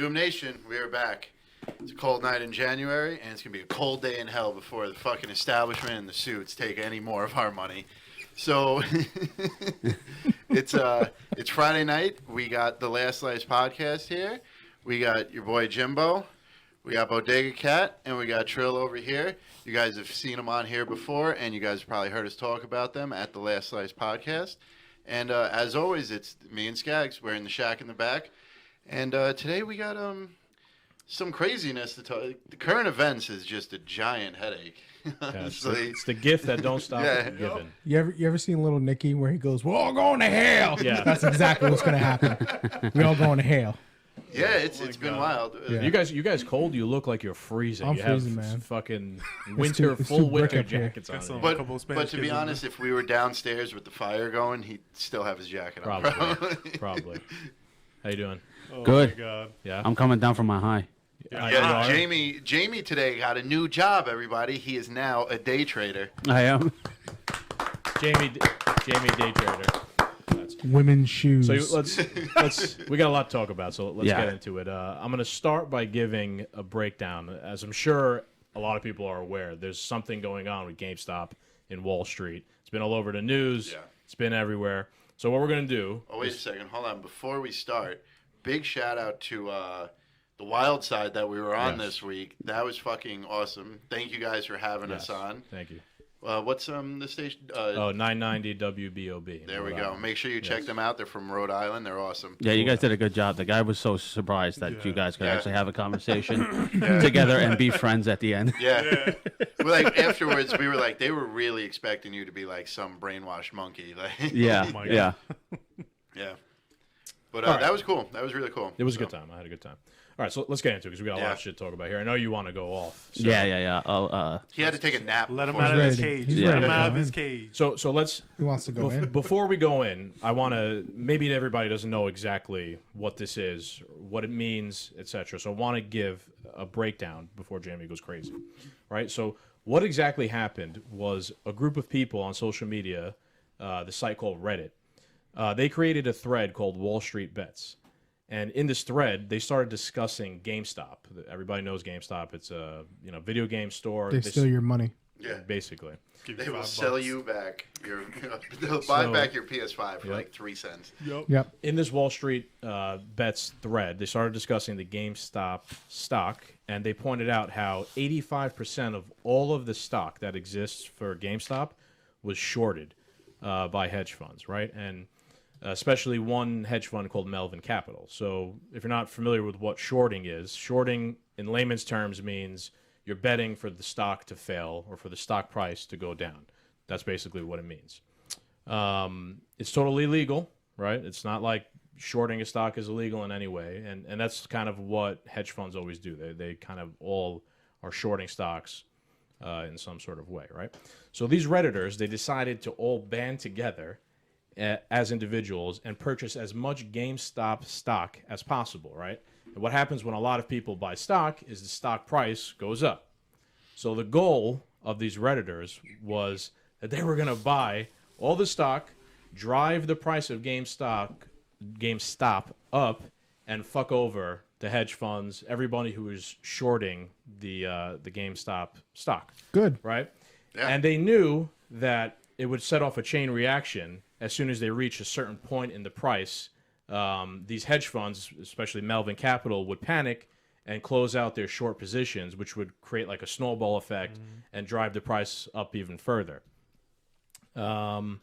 Doom Nation, we are back. It's a cold night in January, and it's going to be a cold day in hell before the fucking establishment and the suits take any more of our money. So, it's Friday night. We got the Last Slice podcast here. We got your boy Jimbo. We got Bodega Cat, and we got Trill over here. You guys have seen them on here before, and you guys have probably heard us talk about them at the Last Slice podcast. And as always, it's me and Skaggs. We're in the shack in the back. And today we got some craziness to talk. The current events is just a giant headache. Yeah, it's the gift that don't stop giving. You ever seen Little Nicky where he goes, "We're all going to hell"? Yeah, that's exactly what's going to happen. We all going to hell. Yeah, it's been wild. Yeah. You guys cold? You look like you're freezing. I'm you freezing, have man. Fucking It's full too winter brick up here. jackets on. But to be honest, if we were downstairs with the fire going, he'd still have his jacket on. Probably. How you doing? Oh, good. My God. Yeah. I'm coming down from my high. Yeah, Jamie today got a new job, everybody. He is now a day trader. I am. Jamie day trader. Women's shoes. So let's we got a lot to talk about, so let's get into it. I'm going to start by giving a breakdown. As I'm sure a lot of people are aware, there's something going on with GameStop in Wall Street. It's been all over the news. Yeah. It's been everywhere. So what we're going to do... Oh, wait a second. Hold on. Before we start, big shout out to the Wild Side that we were on this week. That was fucking awesome. Thank you guys for having us on. Thank you. What's the station? 990 WBOB. There we go. Make sure you check them out. They're from Rhode Island. They're awesome. Yeah, you guys did a good job. The guy was so surprised that you guys could actually have a conversation together and be friends at the end. Yeah. Like afterwards, we were like, they were really expecting you to be like some brainwashed monkey. Like, yeah. Oh yeah. But that was cool. That was really cool. It was a good time. I had a good time. All right, so let's get into it because we got a lot of shit to talk about here. I know you want to go off. So. Yeah. He had to take a nap. Let him out of his cage. Let him out of his cage. So let's. He wants to go in. Before we go in, I want to. Maybe everybody doesn't know exactly what this is, what it means, etc. So I want to give a breakdown before Jamie goes crazy. Right. So what exactly happened was a group of people on social media, the site called Reddit. They created a thread called Wallstreetbets. And in this thread, they started discussing GameStop. Everybody knows GameStop. It's a video game store. They steal your money. Yeah, basically. They will sell you back they'll buy back your PS5 for like 3 cents. Yep. In this Wall Street Bets thread, they started discussing the GameStop stock, and they pointed out how 85% of all of the stock that exists for GameStop was shorted by hedge funds, right? And especially one hedge fund called Melvin Capital. So if you're not familiar with what shorting is, shorting in layman's terms means you're betting for the stock to fail or for the stock price to go down. That's basically what it means. It's totally legal, right? It's not like shorting a stock is illegal in any way. And that's kind of what hedge funds always do. They kind of all are shorting stocks in some sort of way, right? So these Redditors, they decided to all band together as individuals and purchase as much GameStop stock as possible, right? And what happens when a lot of people buy stock is the stock price goes up. So the goal of these Redditors was that they were going to buy all the stock, drive the price of GameStop up, and fuck over the hedge funds, everybody who was shorting the GameStop stock. Good. Right? Yeah. And they knew that it would set off a chain reaction as soon as they reach a certain point in the price. These hedge funds, especially Melvin Capital, would panic and close out their short positions, which would create like a snowball effect and drive the price up even further. And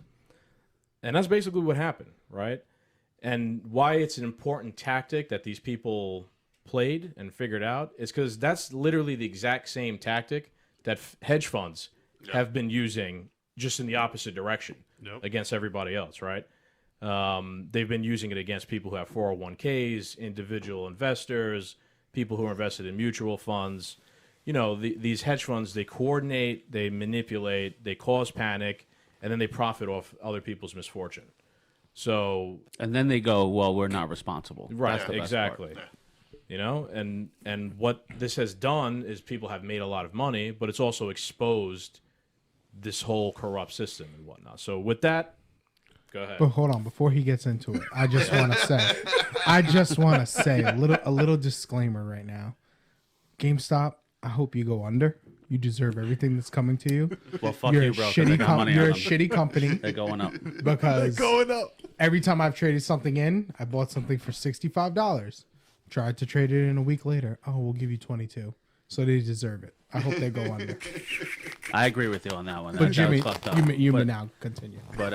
that's basically what happened, right? And why it's an important tactic that these people played and figured out is because that's literally the exact same tactic that hedge funds have been using, just in the opposite direction against everybody else, right? They've been using it against people who have 401ks, individual investors, people who are invested in mutual funds. These hedge funds, they coordinate, they manipulate, they cause panic, and then they profit off other people's misfortune. So, and then they go, well, we're not responsible. Right, That's the best exactly. part. And what this has done is people have made a lot of money, but it's also exposed this whole corrupt system and whatnot. So with that, Go ahead. But hold on, before he gets into it, I just want to say a little disclaimer right now. GameStop, I hope you go under. You deserve everything that's coming to you. Well, fuck You're you, a bro. 'cause shitty I got money you're on a them. shitty company They're going up. because Going up. every time I've traded something in, I bought something for $65. Tried to trade it in a week later. Oh, we'll give you 22. So they deserve it. I hope they go under. I agree with you on that one. But That Jimmy, was fucked up. you may But- now continue. But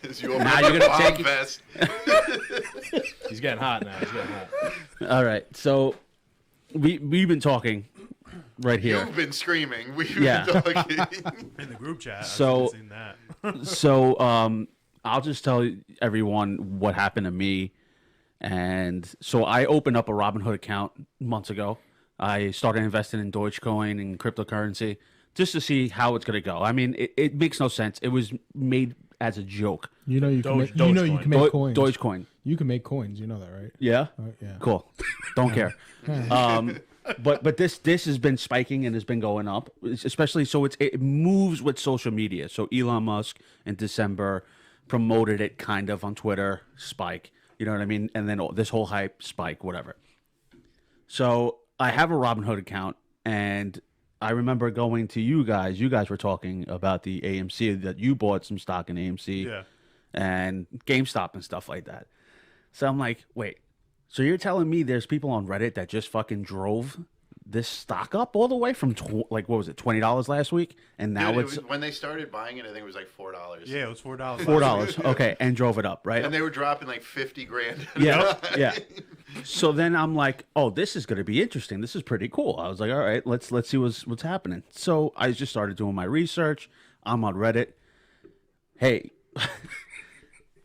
As you open Now up you're a gonna bomb take it. vest. He's getting hot now. He's getting hot. all right, so we've been talking right here. You've been screaming. We've Yeah. been talking. In the group chat. So- I've seen that. So I'll just tell everyone what happened to me. And so I opened up a Robinhood account months ago. I started investing in Dogecoin and cryptocurrency just to see how it's going to go. I mean, it makes no sense. It was made as a joke. You know you can Doge- make, you know you Dogecoin. can make coins. Dogecoin. You can make coins. You know that, right? Yeah? Yeah. Cool. Don't care. But this has been spiking and has been going up, especially so it moves with social media. So Elon Musk in December promoted it kind of on Twitter, spike. You know what I mean? And then this whole hype, spike, whatever. So I have a Robinhood account, and I remember going to you guys. You guys were talking about the AMC, that you bought some stock in AMC Yeah. and GameStop and stuff like that. So I'm like, wait, so you're telling me there's people on Reddit that just fucking drove this stock up all the way from what was it, $20 last week, and now Dude, it's when they started buying it, I think it was like $4. Yeah, it was $4. $4. Okay, and drove it up, right? And they were dropping like 50 grand. Yeah, yeah. So then I'm like, oh, this is going to be interesting. This is pretty cool. I was like, all right, let's see what's happening. So I just started doing my research. I'm on Reddit. Hey,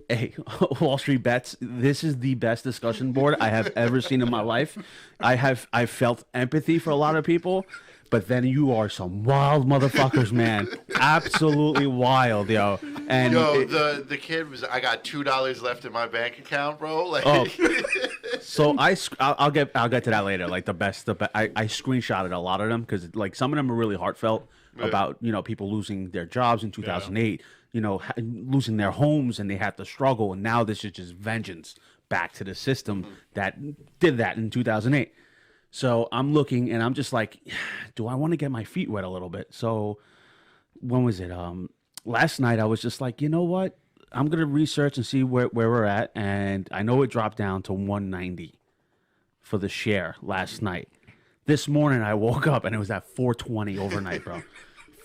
hey, Wallstreetbets. This is the best discussion board I have ever seen in my life. I felt empathy for a lot of people. But then you are some wild motherfuckers, man. Absolutely wild, yo. And Yo, the kid was. I got $2 left in my bank account, bro. Like, Oh. So I'll get to that later. Like I screenshotted a lot of them because like some of them are really heartfelt about people losing their jobs in 2008. Losing their homes and they had to struggle, and now this is just vengeance back to the system that did that in 2008. So I'm looking and I'm just like, do I want to get my feet wet a little bit? So when was it? Last night I was just like, you know what? I'm going to research and see where we're at. And I know it dropped down to 190 for the share last night. This morning I woke up and it was at 420 overnight, bro.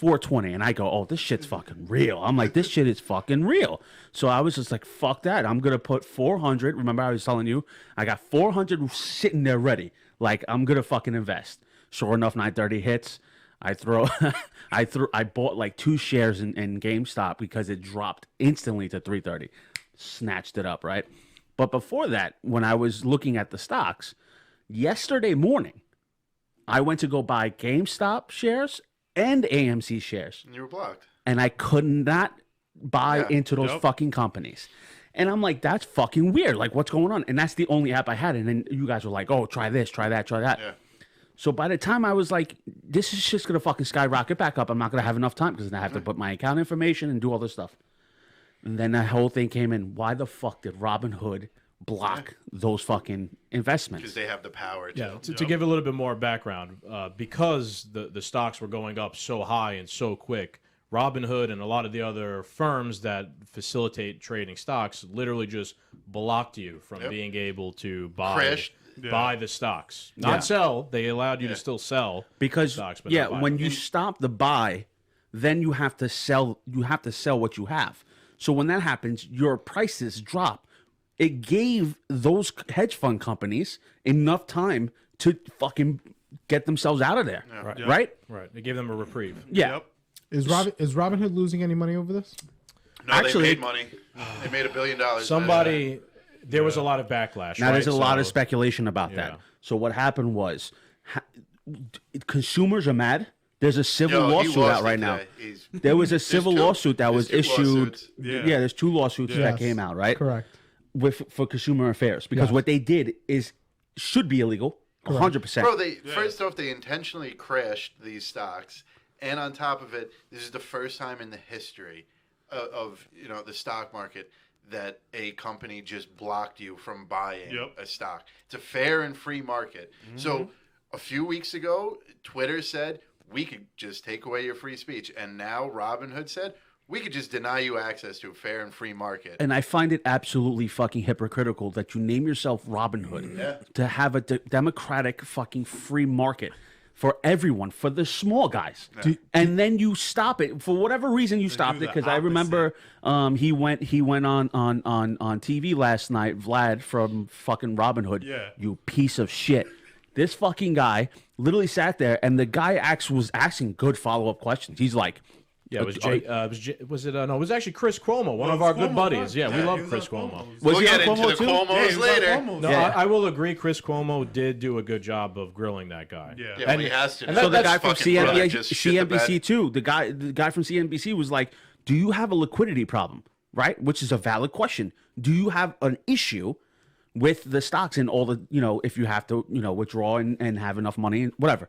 420. And I go, oh, this shit's fucking real. I'm like, this shit is fucking real. So I was just like, fuck that. I'm going to put 400. Remember I was telling you, I got 400 sitting there ready. Like, I'm going to fucking invest. Sure enough, 930 hits. I bought like 2 shares in GameStop because it dropped instantly to 330. Snatched it up, right? But before that, when I was looking at the stocks, yesterday morning, I went to go buy GameStop shares and AMC shares. and you were blocked. And I could not buy into those fucking companies. And I'm like, that's fucking weird. Like, what's going on? And that's the only app I had. And then you guys were like, oh, try this, try that, try that. Yeah. So by the time I was like, this is just going to fucking skyrocket back up. I'm not going to have enough time because then I have to put my account information and do all this stuff. And then that whole thing came in. Why the fuck did Robinhood block those fucking investments? Because they have the power to. Yeah, to give a little bit more background, because the stocks were going up so high and so quick, Robinhood and a lot of the other firms that facilitate trading stocks literally just blocked you from being able to buy the stocks. Not sell. They allowed you to still sell Because stocks, but not buy when them. you stop the buy, then you have to sell. You have to sell what you have. So when that happens, your prices drop. It gave those hedge fund companies enough time to fucking get themselves out of there, right? Right. They gave them a reprieve. Yeah. Yep. Is Robinhood losing any money over this? No, Actually- they made money. They made $1 billion. Somebody, there was a lot of backlash. Now right? there's a lot of So- speculation about Yeah. that. So what happened was, consumers are mad. There's a civil Yo, he lawsuit lost out right it now. today. He's- There was a civil two. lawsuit that was There's two issued. lawsuits. Yeah. There's 2 lawsuits that Yes. came out, right? Correct. For consumer affairs, because Yes. what they did should be illegal, 100%. Bro, first off, they intentionally crashed these stocks. And on top of it, this is the first time in the history of the stock market that a company just blocked you from buying a stock. It's a fair and free market. So a few weeks ago, Twitter said we could just take away your free speech, and now Robinhood said we could just deny you access to a fair and free market. And I find it absolutely fucking hypocritical that you name yourself Robinhood to have a democratic fucking free market for everyone, for the small guys, and then you stop it for whatever reason. You stopped it because I remember he went on TV last night. Vlad from fucking Robinhood, you piece of shit. This fucking guy literally sat there, and the guy was asking good follow-up questions. He's like, Yeah, it was no, it was actually Chris Cuomo, one of our good buddies. Yeah, we love Chris Cuomo. We'll get into the Cuomos later. No, I will agree. Chris Cuomo did do a good job of grilling that guy. Yeah, well, he has to. So the guy from CNBC CNBC too. The guy from CNBC was like, "Do you have a liquidity problem?" Right, which is a valid question. Do you have an issue with the stocks and all the if you have to withdraw and have enough money and whatever,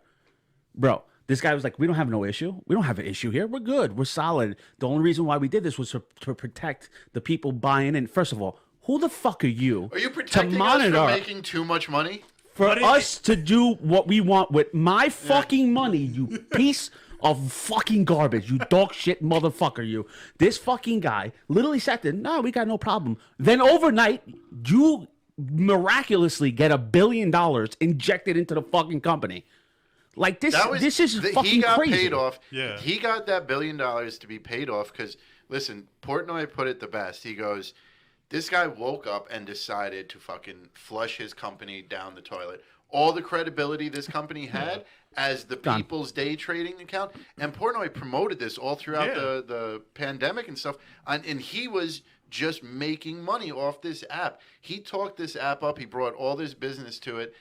bro? This guy was like, we don't have no issue. We don't have an issue here. We're good. We're solid. The only reason why we did this was to protect the people buying in. First of all, who the fuck are you? Are you protecting us from making too much money? For us to do what we want with my fucking money, you piece of fucking garbage, you dog shit motherfucker, you. This fucking guy literally sat there, no, we got no problem. Then overnight, you miraculously get $1 billion injected into the fucking company. Like this is fucking he got crazy. Paid off. Yeah. He got that $1 billion to be paid off because, listen, Portnoy put it the best. He goes, this guy woke up and decided to fucking flush his company down the toilet. All the credibility this company had as the people's day trading account. And Portnoy promoted this all throughout the pandemic and stuff. And he was just making money off this app. He talked this app up. He brought all this business to it.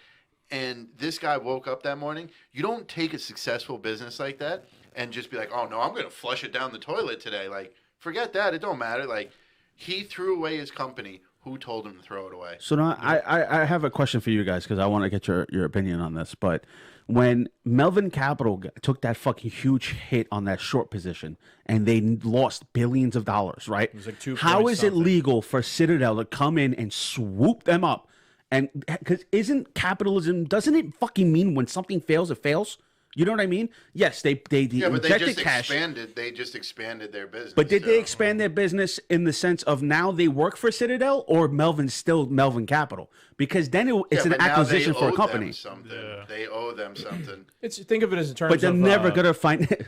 And this guy woke up that morning. You don't take a successful business like that and just be like, oh, no, I'm going to flush it down the toilet today. Like, forget that. It don't matter. Like, he threw away his company. Who told him to throw it away? So now I have a question for you guys because I want to get your opinion on this. But when Melvin Capital took that fucking huge hit on that short position and they lost billions of dollars, right? It was like 2 How point is it something. legal for Citadel to come in and swoop them up? And because isn't capitalism, doesn't it fucking mean when something fails, it fails? You know what I mean? Yes, they But they injected just cash. They just expanded their business. But did they expand their business in the sense of now they work for Citadel or Melvin's still Melvin Capital? Because then it's an but now acquisition they for a owe company. them something. They owe them something. Think of it as in terms But they're of, never gonna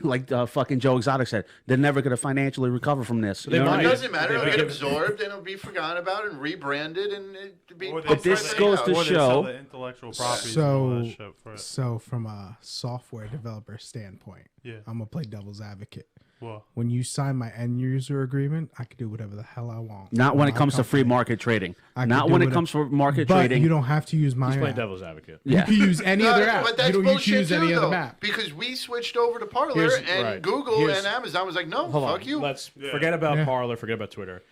like fucking Joe Exotic said. They're never gonna financially recover from this. You They know what I might. It mean? doesn't matter. It'll They get give- absorbed and it'll be forgotten about and rebranded and it'll be. Or they pumped this right back goes out. to Or they show- sell the intellectual properties and all that shit for it. So from a software developer standpoint, Yeah. I'm gonna play devil's advocate. Well, When you sign my end user agreement, I can do whatever the hell I want. Not when it My comes to free company. market trading. I can Not do when it whatever- comes for market But trading. you don't have to use my he's playing app. devil's advocate. You can use any No, other app. But that's you can bullshit use too, any though, other app. because we switched over to Parler Here's- and right. Google Here's- and Amazon was like, no, Hold fuck on. you. Let's forget about Yeah. Parler, forget about Twitter.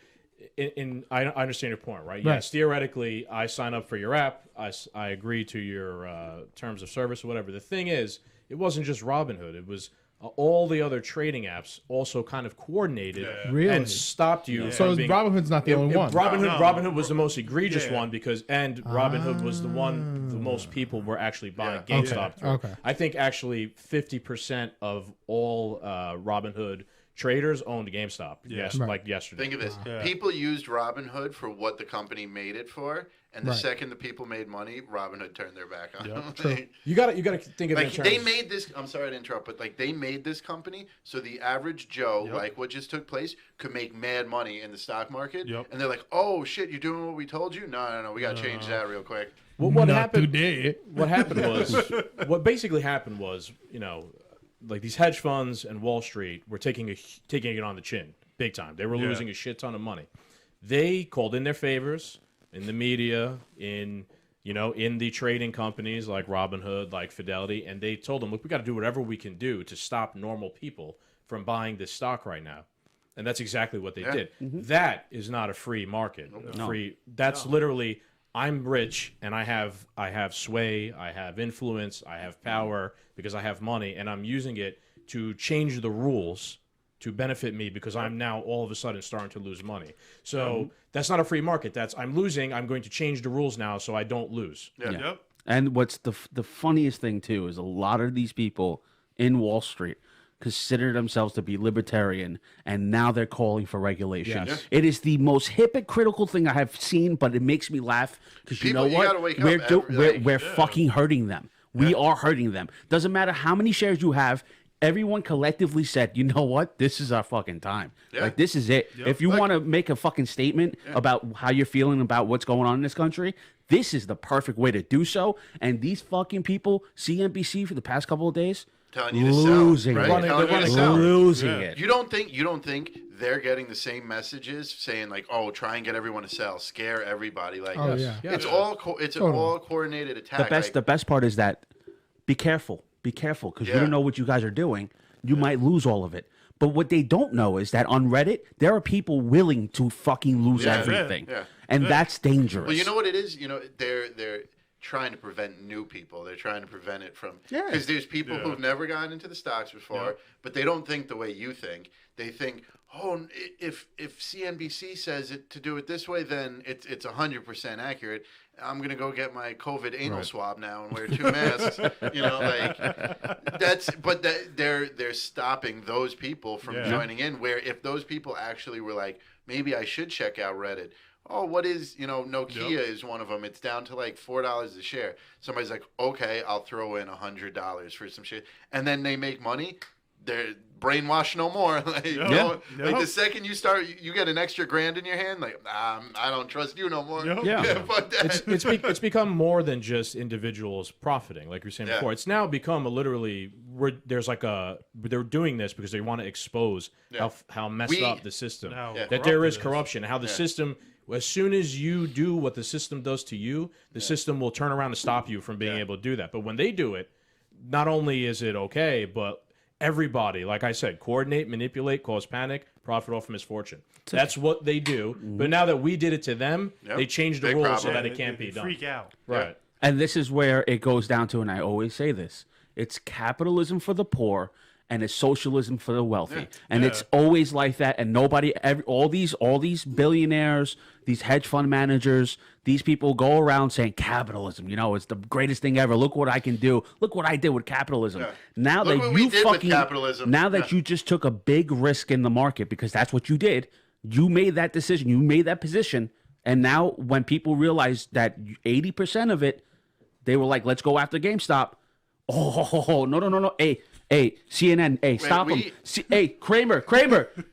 I understand your point, right? Right. Yes, theoretically, I sign up for your app. I agree to your terms of service or whatever. The thing is, it wasn't just Robinhood. It was all the other trading apps also kind of coordinated Really? and stopped you. So from being, Robinhood's not the only one. Robinhood was the most egregious Yeah. one because Robinhood was the one the most people were actually buying GameStop through. Okay. I think actually 50% of all Robinhood traders owned GameStop. Yes, Right. like yesterday. Think of this. Yeah. People used Robinhood for what the company made it for, and the Right. second the people made money, Robinhood turned their back on them. True. You got to think of it in Like terms. they made this. I'm sorry to interrupt, but like they made this company so the average Joe, like what just took place, could make mad money in the stock market. Yep. And they're like, "Oh shit, you're doing what we told you? No, we got to change that real quick." what Not happened? today. What happened was, what basically happened was, like these hedge funds and Wall Street were taking it on the chin, big time. They were losing a shit ton of money. They called in their favors in the media, in the trading companies like Robinhood, like Fidelity, and they told them, look, we got to do whatever we can do to stop normal people from buying this stock right now. And that's exactly what they did. That is not a free market. That's literally, I'm rich and I have sway, I have influence, I have power because I have money, and I'm using it to change the rules to benefit me because I'm now all of a sudden starting to lose money. So that's not a free market. That's I'm losing. I'm going to change the rules now so I don't lose. Yeah. Yep. And what's the funniest thing too is a lot of these people in Wall Street consider themselves to be libertarian, and now they're calling for regulation. Yes. It is the most hypocritical thing I have seen, but it makes me laugh because you know People, you gotta what? wake up We're fucking hurting them. We are hurting them. Doesn't matter how many shares you have. Everyone collectively said, you know what? This is our fucking time. Yeah. Like, this is it. If you want to make a fucking statement about how you're feeling about what's going on in this country, this is the perfect way to do so. And these fucking people, CNBC for the past couple of days, Telling you to losing sell, it. right? Telling you to sell. Losing Yeah. it. You don't think they're getting the same messages saying like, oh, try and get everyone to sell, scare everybody. Like, Oh, yeah. it's all it's an all coordinated attack. The best part is that be careful because you don't know what you guys are doing. You might lose all of it. But what they don't know is that on Reddit there are people willing to fucking lose everything, and that's dangerous. Well, you know what it is. You know, they're trying to prevent new people. They're trying to prevent it from because there's people who've never gotten into the stocks before, but they don't think the way you think. They think, oh, if CNBC says it to do it this way, then it's 100% accurate. I'm gonna go get my COVID anal swab now and wear 2 masks. You know, like they're stopping those people from joining in. Where if those people actually were like, maybe I should check out Reddit. Oh, what is, Nokia is one of them. It's down to like $4 a share. Somebody's like, okay, I'll throw in $100 for some shit. And then they make money. They're brainwashed no more. Like the second you start, you get an extra grand in your hand. Like, I don't trust you no more. Fuck that. It's become more than just individuals profiting, like you were saying before. It's now become they're doing this because they want to expose how messed up the system, that there is corruption, how the system. As soon as you do what the system does to you, the system will turn around and stop you from being able to do that. But when they do it, not only is it okay, but everybody, like I said, coordinate, manipulate, cause panic, profit off misfortune. That's what they do. But now that we did it to them, they changed the rules so that it can't be done. Freak out. Right. And this is where it goes down to, and I always say this, it's capitalism for the poor and it's socialism for the wealthy. And it's always like that. And all these billionaires, these hedge fund managers, these people go around saying capitalism, it's the greatest thing ever. Look what I can do. Look what I did with capitalism. Yeah. Now Look that what we you did with fucking capitalism. now that you just took a big risk in the market, because that's what you did. You made that decision, you made that position, and now when people realize that 80% of it, they were like, let's go after GameStop. Oh, no. Hey, CNN, stop him. Hey, Kramer,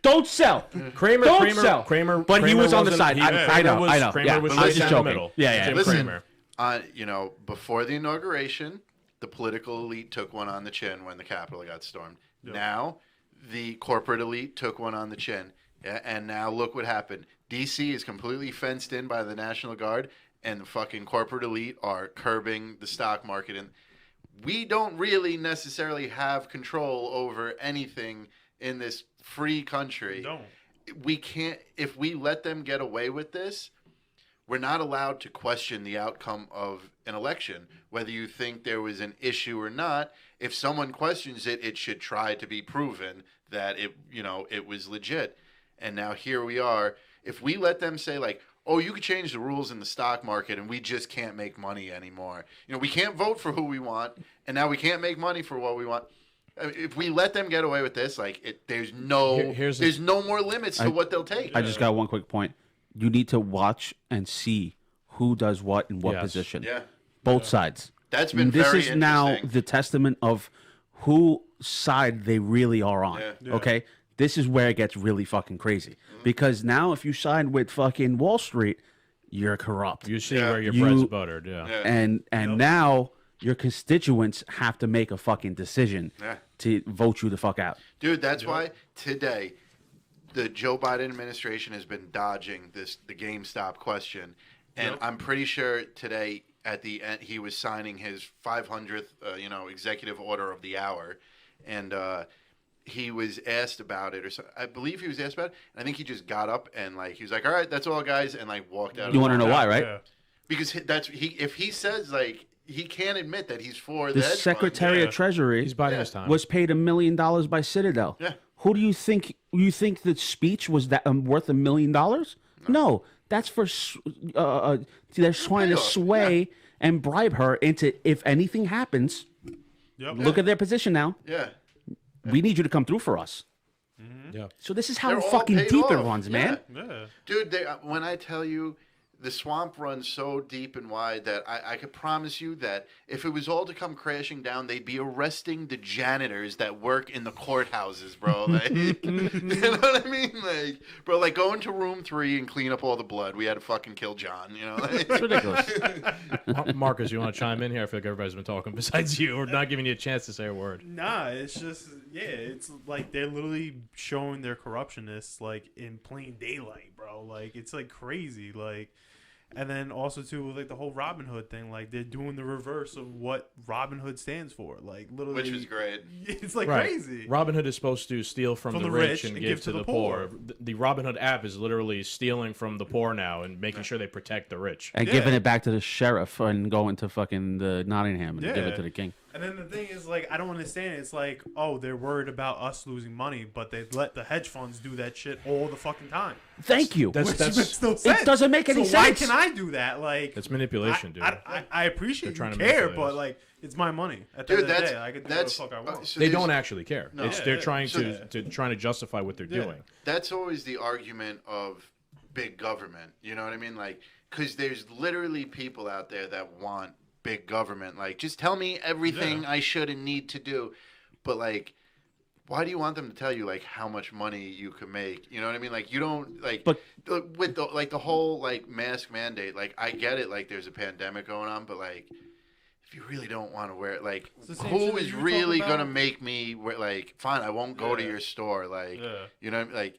don't sell. Kramer. But he was on the side. I know. Kramer was I was just in the joking. middle. Yeah. Jim Listen, Cramer. before the inauguration, the political elite took one on the chin when the Capitol got stormed. Now, the corporate elite took one on the chin. And now look what happened. D.C. is completely fenced in by the National Guard, and the fucking corporate elite are curbing the stock market. And we don't really necessarily have control over anything in this free country. No. We can't, if we let them get away with this, we're not allowed to question the outcome of an election. Whether you think there was an issue or not, if someone questions it, it should try to be proven that it was legit. And now here we are. If we let them say like, oh, you could change the rules in the stock market and we just can't make money anymore. We can't vote for who we want, and now we can't make money for what we want. I mean, if we let them get away with this, there's no more limits to what they'll take. I just got one quick point. You need to watch and see who does what in what Yes. position. Yeah. Both sides. That's been This very is now interesting. the testament of who side they really are on. Yeah. Okay? This is where it gets really fucking crazy. Because now if you side with fucking Wall Street, you're corrupt. You see where your bread's buttered, And now your constituents have to make a fucking decision to vote you the fuck out. Dude, that's why today the Joe Biden administration has been dodging the GameStop question. And I'm pretty sure today at the end he was signing his 500th executive order of the hour. And he was asked about it, or so. I believe he was asked about it. And I think he just got up and he was like, "All right, that's all, guys," and walked out. You want to know why, right? Yeah. Because if he says he can't admit that he's for The hedge fund. Secretary of Treasury He's biding his time. was paid $1 million by Citadel. Yeah. Who do you think the speech was that worth $1 million? No, that's for they're trying to sway and bribe her into if anything happens. Yep. Look at their position now. Yeah. We need you to come through for us. Yeah. So this is how They're all fucking paid deep it off. runs, man. Yeah. Dude, when I tell you the swamp runs so deep and wide that I could promise you that if it was all to come crashing down, they'd be arresting the janitors that work in the courthouses, bro. Like, you know what I mean? Like, bro, like go into room 3 and clean up all the blood. We had to fucking kill John, you know? Like, It's ridiculous. Marcus, you want to chime in here? I feel like everybody's been talking besides you, or not giving you a chance to say a word. Nah, it's just it's like they're literally showing their corruptionists like in plain daylight, bro. Like it's like crazy, like. And then also too with like the whole Robin Hood thing, like they're doing the reverse of what Robin Hood stands for, like literally. which was great. It's like Right. crazy. Robin Hood is supposed to steal from the rich and give to the poor. The Robin Hood app is literally stealing from the poor now and making sure they protect the rich. And giving it back to the sheriff and going to fucking the Nottingham and give it to the king. And then the thing is, like, I don't understand. It's like, oh, they're worried about us losing money, but they let the hedge funds do that shit all the fucking time. Thank you. Which makes no sense. It doesn't make any so sense. Why can I do that? Like, It's manipulation, dude. I appreciate They're you trying to care, manipulate but us. like, it's my money. At the Dude, end of the that's day, I can do what the fuck I want. so They there's- don't actually care. No. They're trying So- trying to justify what they're doing. That's always the argument of big government. You know what I mean? Like, because there's literally people out there that want big government. Like, just tell me everything I should and need to do. But, like, why do you want them to tell you, like, how much money you can make? You know what I mean? Like, you don't, like, But- with the, like, the whole, like, mask mandate, like, I get it, like, there's a pandemic going on, but, like, if you really don't want to wear it, like, It's the same who shit that is you were really talking going to about. make me wear, like, fine, I won't go to Yeah. your store, like, Yeah. you know, like,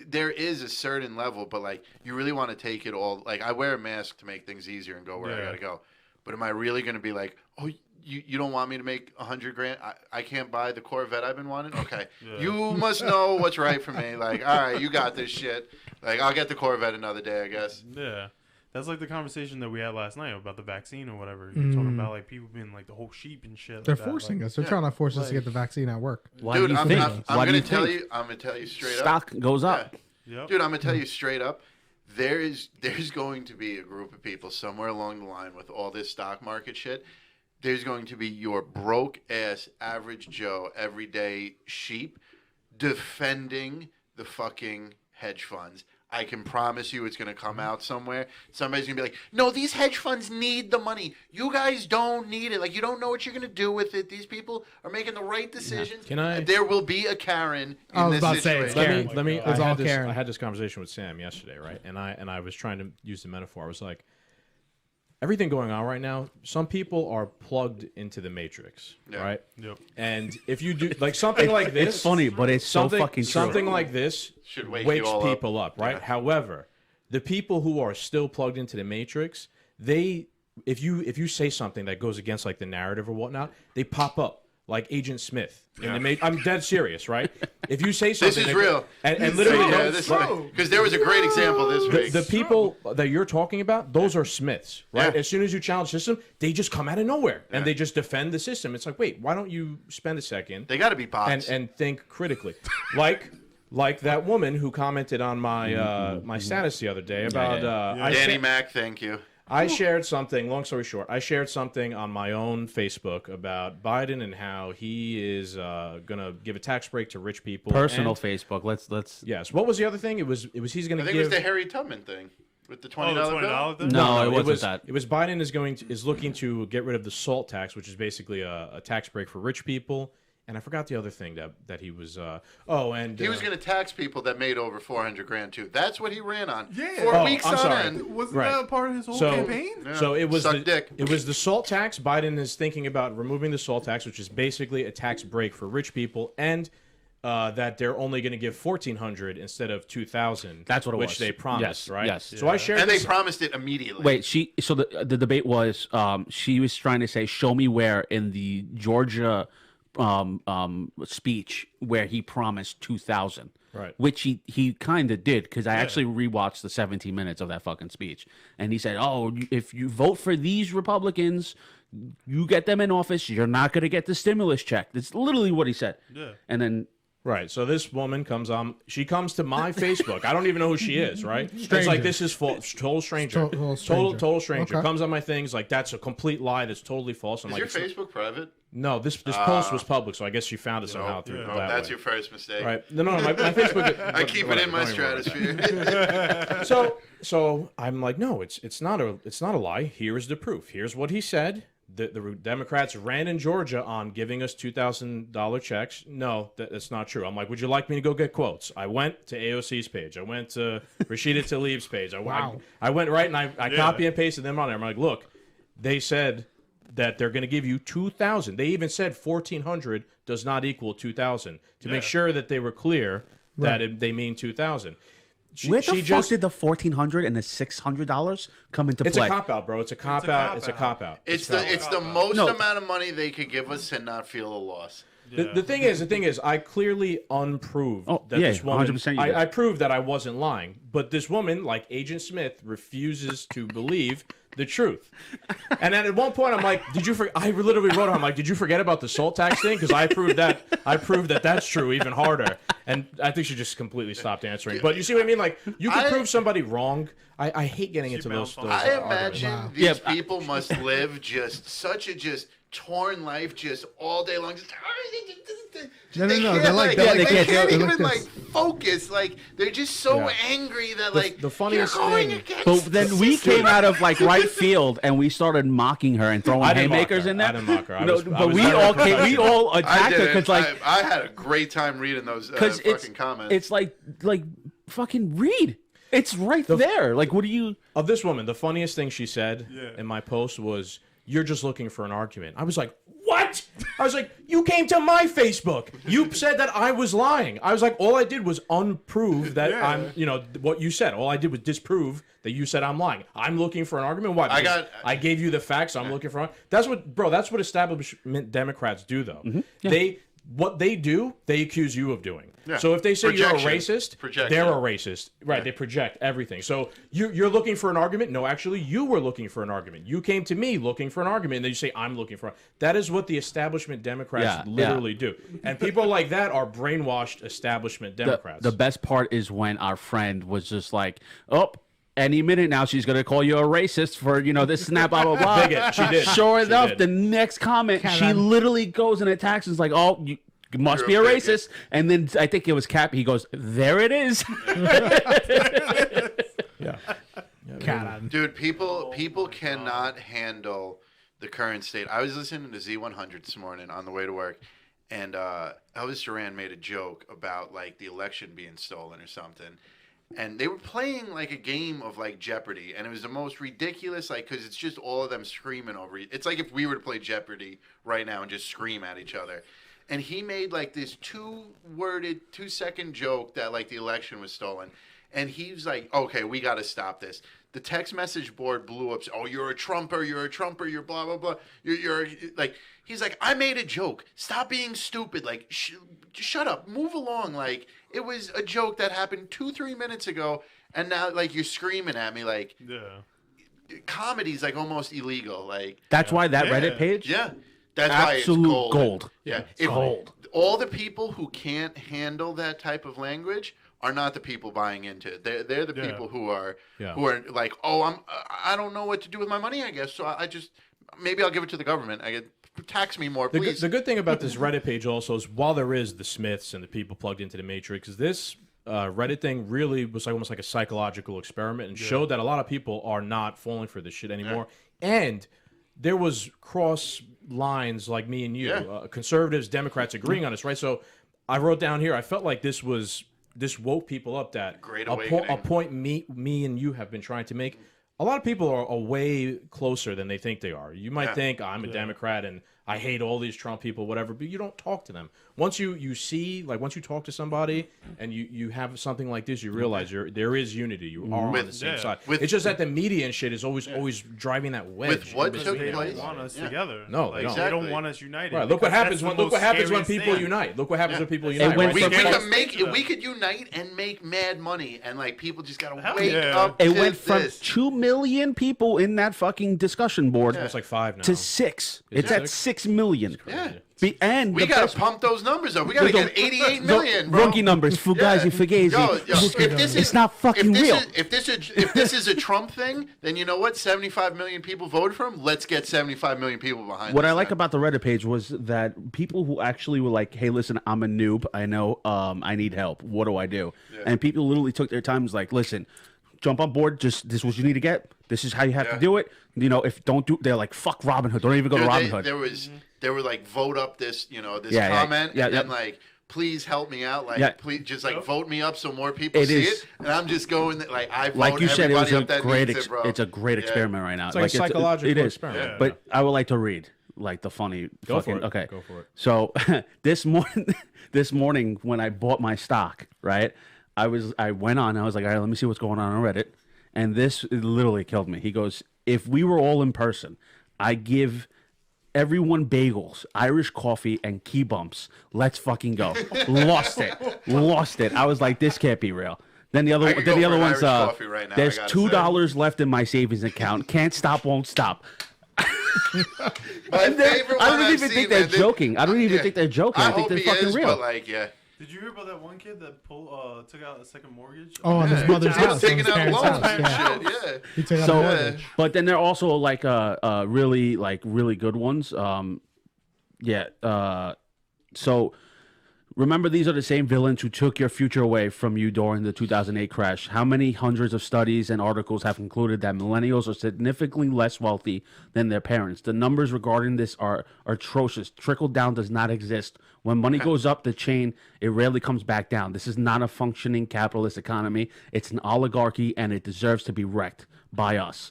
there is a certain level, but like you really want to take it all. Like I wear a mask to make things easier and go where I Yeah. gotta go. But am I really gonna be like, oh, you don't want me to make $100 grand? I can't buy the Corvette I've been wanting. Okay, Yeah. you must know what's right for me. Like, all right, you got this shit. Like I'll get the Corvette another day, I guess. Yeah. That's like the conversation that we had last night about the vaccine or whatever. You're talking about like people being like the whole sheep and shit. They're like that. forcing like, us. They're trying to force us to get the vaccine at work. Why Dude, do you I'm, think? I'm Why do gonna you tell think? you. I'm gonna tell you straight up. Stock goes up. Yep. Dude, I'm gonna tell you straight up. There's going to be a group of people somewhere along the line with all this stock market shit. There's going to be your broke ass average Joe everyday sheep defending the fucking hedge funds. I can promise you it's going to come out somewhere. Somebody's going to be like, no, these hedge funds need the money. You guys don't need it. Like, you don't know what you're going to do with it. These people are making the right decisions. Can I- There will be a Karen in I was this about to say, situation. it's Let Karen. me. Let me. It's all Karen. I had this conversation with Sam yesterday, right? And I was trying to use the metaphor. I was like, everything going on right now. Some people are plugged into the matrix, Yeah. right? Yep. And if you do like something like this, It's funny, but it's so something fucking true. something like this Should wake wakes you all people up, right? Yeah. However, the people who are still plugged into the matrix, if you say something that goes against like the narrative or whatnot, they pop up like Agent Smith. I'm dead serious, right? If you say something, This is that- real. and literally, Yeah, this because there was a great example this week. the people that you're talking about, those are Smiths, right? Yeah. As soon as you challenge the system, they just come out of nowhere and Yeah. they just defend the system. It's like, wait, why don't you spend a second They got to be bots. and think critically, like that woman who commented on my my status the other day about Danny Mac, thank you. I shared something. Long story short, I shared something on my own Facebook about Biden and how he is gonna give a tax break to rich people. Personal And- Facebook. Let's. Yes. What was the other thing? It was he's gonna I think give. it was the Harry Tubman thing with the $20 Oh, the bill. $20 thing? No, it wasn't was that. It was Biden is looking to get rid of the SALT tax, which is basically a tax break for rich people. And I forgot the other thing that he was. He was going to tax people that made over $400 grand too. That's what he ran on. Yeah. For Oh, weeks I'm on sorry. end. Wasn't Right. that a part of his whole So- campaign? Yeah. So it was Suck the dick. it was the SALT tax. Biden is thinking about removing the SALT tax, which is basically a tax break for rich people, and that they're only going to give $1,400 instead of $2,000. That's what it which was. they promised, Yes, right? yes. So I shared And they this. promised it immediately. Wait, so the debate was she was trying to say, show me where in the Georgia speech where he promised 2,000. Right. Which he kind of did, because I actually rewatched the 17 minutes of that fucking speech. And he said, oh, if you vote for these Republicans, you get them in office, you're not going to get the stimulus check. That's literally what he said. Yeah. And then Right. So this woman comes on. She comes to my Facebook. I don't even know who she is. Right. It's Stranger. like this is false. Total stranger. Total stranger. Okay. Comes on my things like that's a complete lie. That's totally false. I'm Is like, your Facebook private? no, this post was public, so I guess she found it somehow through Oh, that that's way. your first mistake. Right. No, my Facebook. I keep it in my don't even worry about stratosphere. So I'm like, no, it's not a lie. Here is the proof. Here's what he said. The Democrats ran in Georgia on giving us $2,000 checks. No, that's not true. I'm like, would you like me to go get quotes? I went to AOC's page. I went to Rashida Tlaib's page. I went right and I copy and pasted them on there. I'm like, look, they said that they're going to give you 2,000. They even said 1,400 does not equal 2,000 to make sure that they were clear that they mean 2,000. Where the fuck did the $1,400 and the $600 come into It's play? a cop out, bro. It's a cop out. It's a cop out. It's the most amount of money they could give us and not feel a loss. The thing is, I clearly unproved that this woman. 100% you did. I proved that I wasn't lying, but this woman, like Agent Smith, refuses to believe the truth. And then at one point, I'm like, "Did you?" I literally wrote, "I'm like, did you forget about the salt tax thing? Because I proved that that's true even harder." And I think she just completely stopped answering. But you see what I mean? Like, you can prove somebody wrong. I hate getting into those. I imagine arguments. these people must live just such a torn life, just all day long. Just, No. they They're can't even like like this. focus. Like they're just so angry that like the funniest you're going thing- against But then we the came system. out of like right field and we started mocking her and throwing I didn't mock haymakers her. in there. I didn't mock her. I No, was but we very all came. We professional. all I attacked her did. because like I had a great time reading those because fucking comments. it's like fucking read. It's right there. Like, what do you? Of this woman, the funniest thing she said in my post was, "You're just looking for an argument." I was like, "What?" I was like, "You came to my Facebook. You said that I was lying." I was like, "All I did was unprove that I'm, what you said. All I did was disprove that you said I'm lying. I'm looking for an argument. Why? Because I gave you the facts. I'm looking for. That's what establishment Democrats do, though. What they do, they accuse you of doing. Yeah. So if they say you're a Projection. racist, Projection. they're a racist. Right, they project everything. So you're looking for an argument? No, actually, you were looking for an argument. You came to me looking for an argument, and then you say, I'm looking for That is what the establishment Democrats literally do. And people like that are brainwashed establishment Democrats. The best part is when our friend was just like, "Oh, any minute now she's gonna call you a racist for this snap blah blah blah." Bigot. She did. Sure She enough, did. the next comment Can she I- literally goes and attacks and is like, "Oh, you must You're be a a bigot." racist." And then I think it was Cap. He goes, "There it is." Yeah. Dude, people cannot handle the current state. I was listening to Z100 this morning on the way to work, and Elvis Duran made a joke about like the election being stolen or something. And they were playing like a game of like Jeopardy, and it was the most ridiculous, like, because it's just all of them screaming over it. It's like if we were to play Jeopardy right now and just scream at each other. And he made like this 2-second joke that like the election was stolen. And he was like, okay, we got to stop this. The text message board blew up. Oh, you're a Trumper, you're blah, blah, blah. You're like, he's like, I made a joke. Stop being stupid. Like, shut up, move along. Like, it was a joke that happened 2-3 minutes ago. And now, like, you're screaming at me. Like, comedy's like almost illegal. Like, That's why that Reddit page. yeah. That's Absolute why it's gold. Yeah, It's gold. All the people who can't handle that type of language are not the people buying into it. They're the people who are like, oh, I don't know what to do with my money. I guess so. I just maybe I'll give it to the government. Tax me more, please. The good thing about this Reddit page also is while there is the Smiths and the people plugged into the Matrix, is this Reddit thing really was like almost like a psychological experiment and showed that a lot of people are not falling for this shit anymore. And there was cross lines like me and you, conservatives, Democrats agreeing on this, right? So I wrote down here, I felt like this woke people up that Great a awakening. point me and you have been trying to make. A lot of people are way closer than they think they are. You might think I'm a Democrat and I hate all these Trump people, whatever, but you don't talk to them. Once you see, like, once you talk to somebody and you have something like this, you realize there is unity. You are on the same side. It's just that the media and shit is always driving that wedge. With what in took between. They place? don't want us Yeah. together. No, like, they don't. They Exactly. don't want us united. Right, look what because happens that's when the look what most happens when scariest people thing. unite. Look what happens when people It unite. went right? We from- could make we could unite and make mad money, and like people just gotta Hell wake yeah. up. It to went from this. 2 million people in that fucking discussion board It's like 5 now. to 6. Is It's it at 6? 6 million. Yeah. And We the gotta best- pump those numbers up. We gotta get 88 the million, bro. rookie numbers, Fugazi, Fugazi. Yo, It's not fucking real. If this is a Trump thing, then you know what? 75 million people voted for him. Let's get 75 million people behind. What this I like thing. about the Reddit page was that people who actually were like, "Hey, listen, I'm a noob. I know. I need help. What do I do?" And people literally took their time. Was like, "Listen, jump on board. Just this is what you need to get. This is how you have to do it. You know, if don't do, they're like, fuck Robinhood. Don't even go to Robinhood." There were like vote up this this Yeah, yeah, comment yeah, and yeah. then like please help me out please just like vote me up so more people It see is. it and I'm just going like I vote Like you said, it was everybody a up that great. needs it, bro. It's a great experiment right now. It's like a psychological it is. experiment. Yeah. But I would like to read like the funny. Go fucking, for it. Okay, Go for it. So this morning when I bought my stock, right? I went on. I was like, all right, let me see what's going on Reddit, and this literally killed me. He goes, "If we were all in person, I give everyone bagels, Irish coffee, and key bumps. Let's fucking go." Lost it. I was like, this can't be real. Then the other I could go for an one's Irish coffee right now, I there's gotta $2 left in my savings account. Can't stop, won't stop. My favorite I one don't I've even seen, think they're man. joking. I don't even think they're joking. I think hope they're he fucking is, real. but like Did you hear about that one kid that took out a second mortgage? Oh, on his mother's he house. was on taking his out parents' loans house, and yeah. shit. Yeah. He took out So, a mortgage. but then there are also like really good ones. So remember, these are the same villains who took your future away from you during the 2008 crash. How many hundreds of studies and articles have concluded that millennials are significantly less wealthy than their parents? The numbers regarding this are atrocious. Trickle down does not exist. When money goes up the chain, it rarely comes back down. This is not a functioning capitalist economy. It's an oligarchy, and it deserves to be wrecked by us.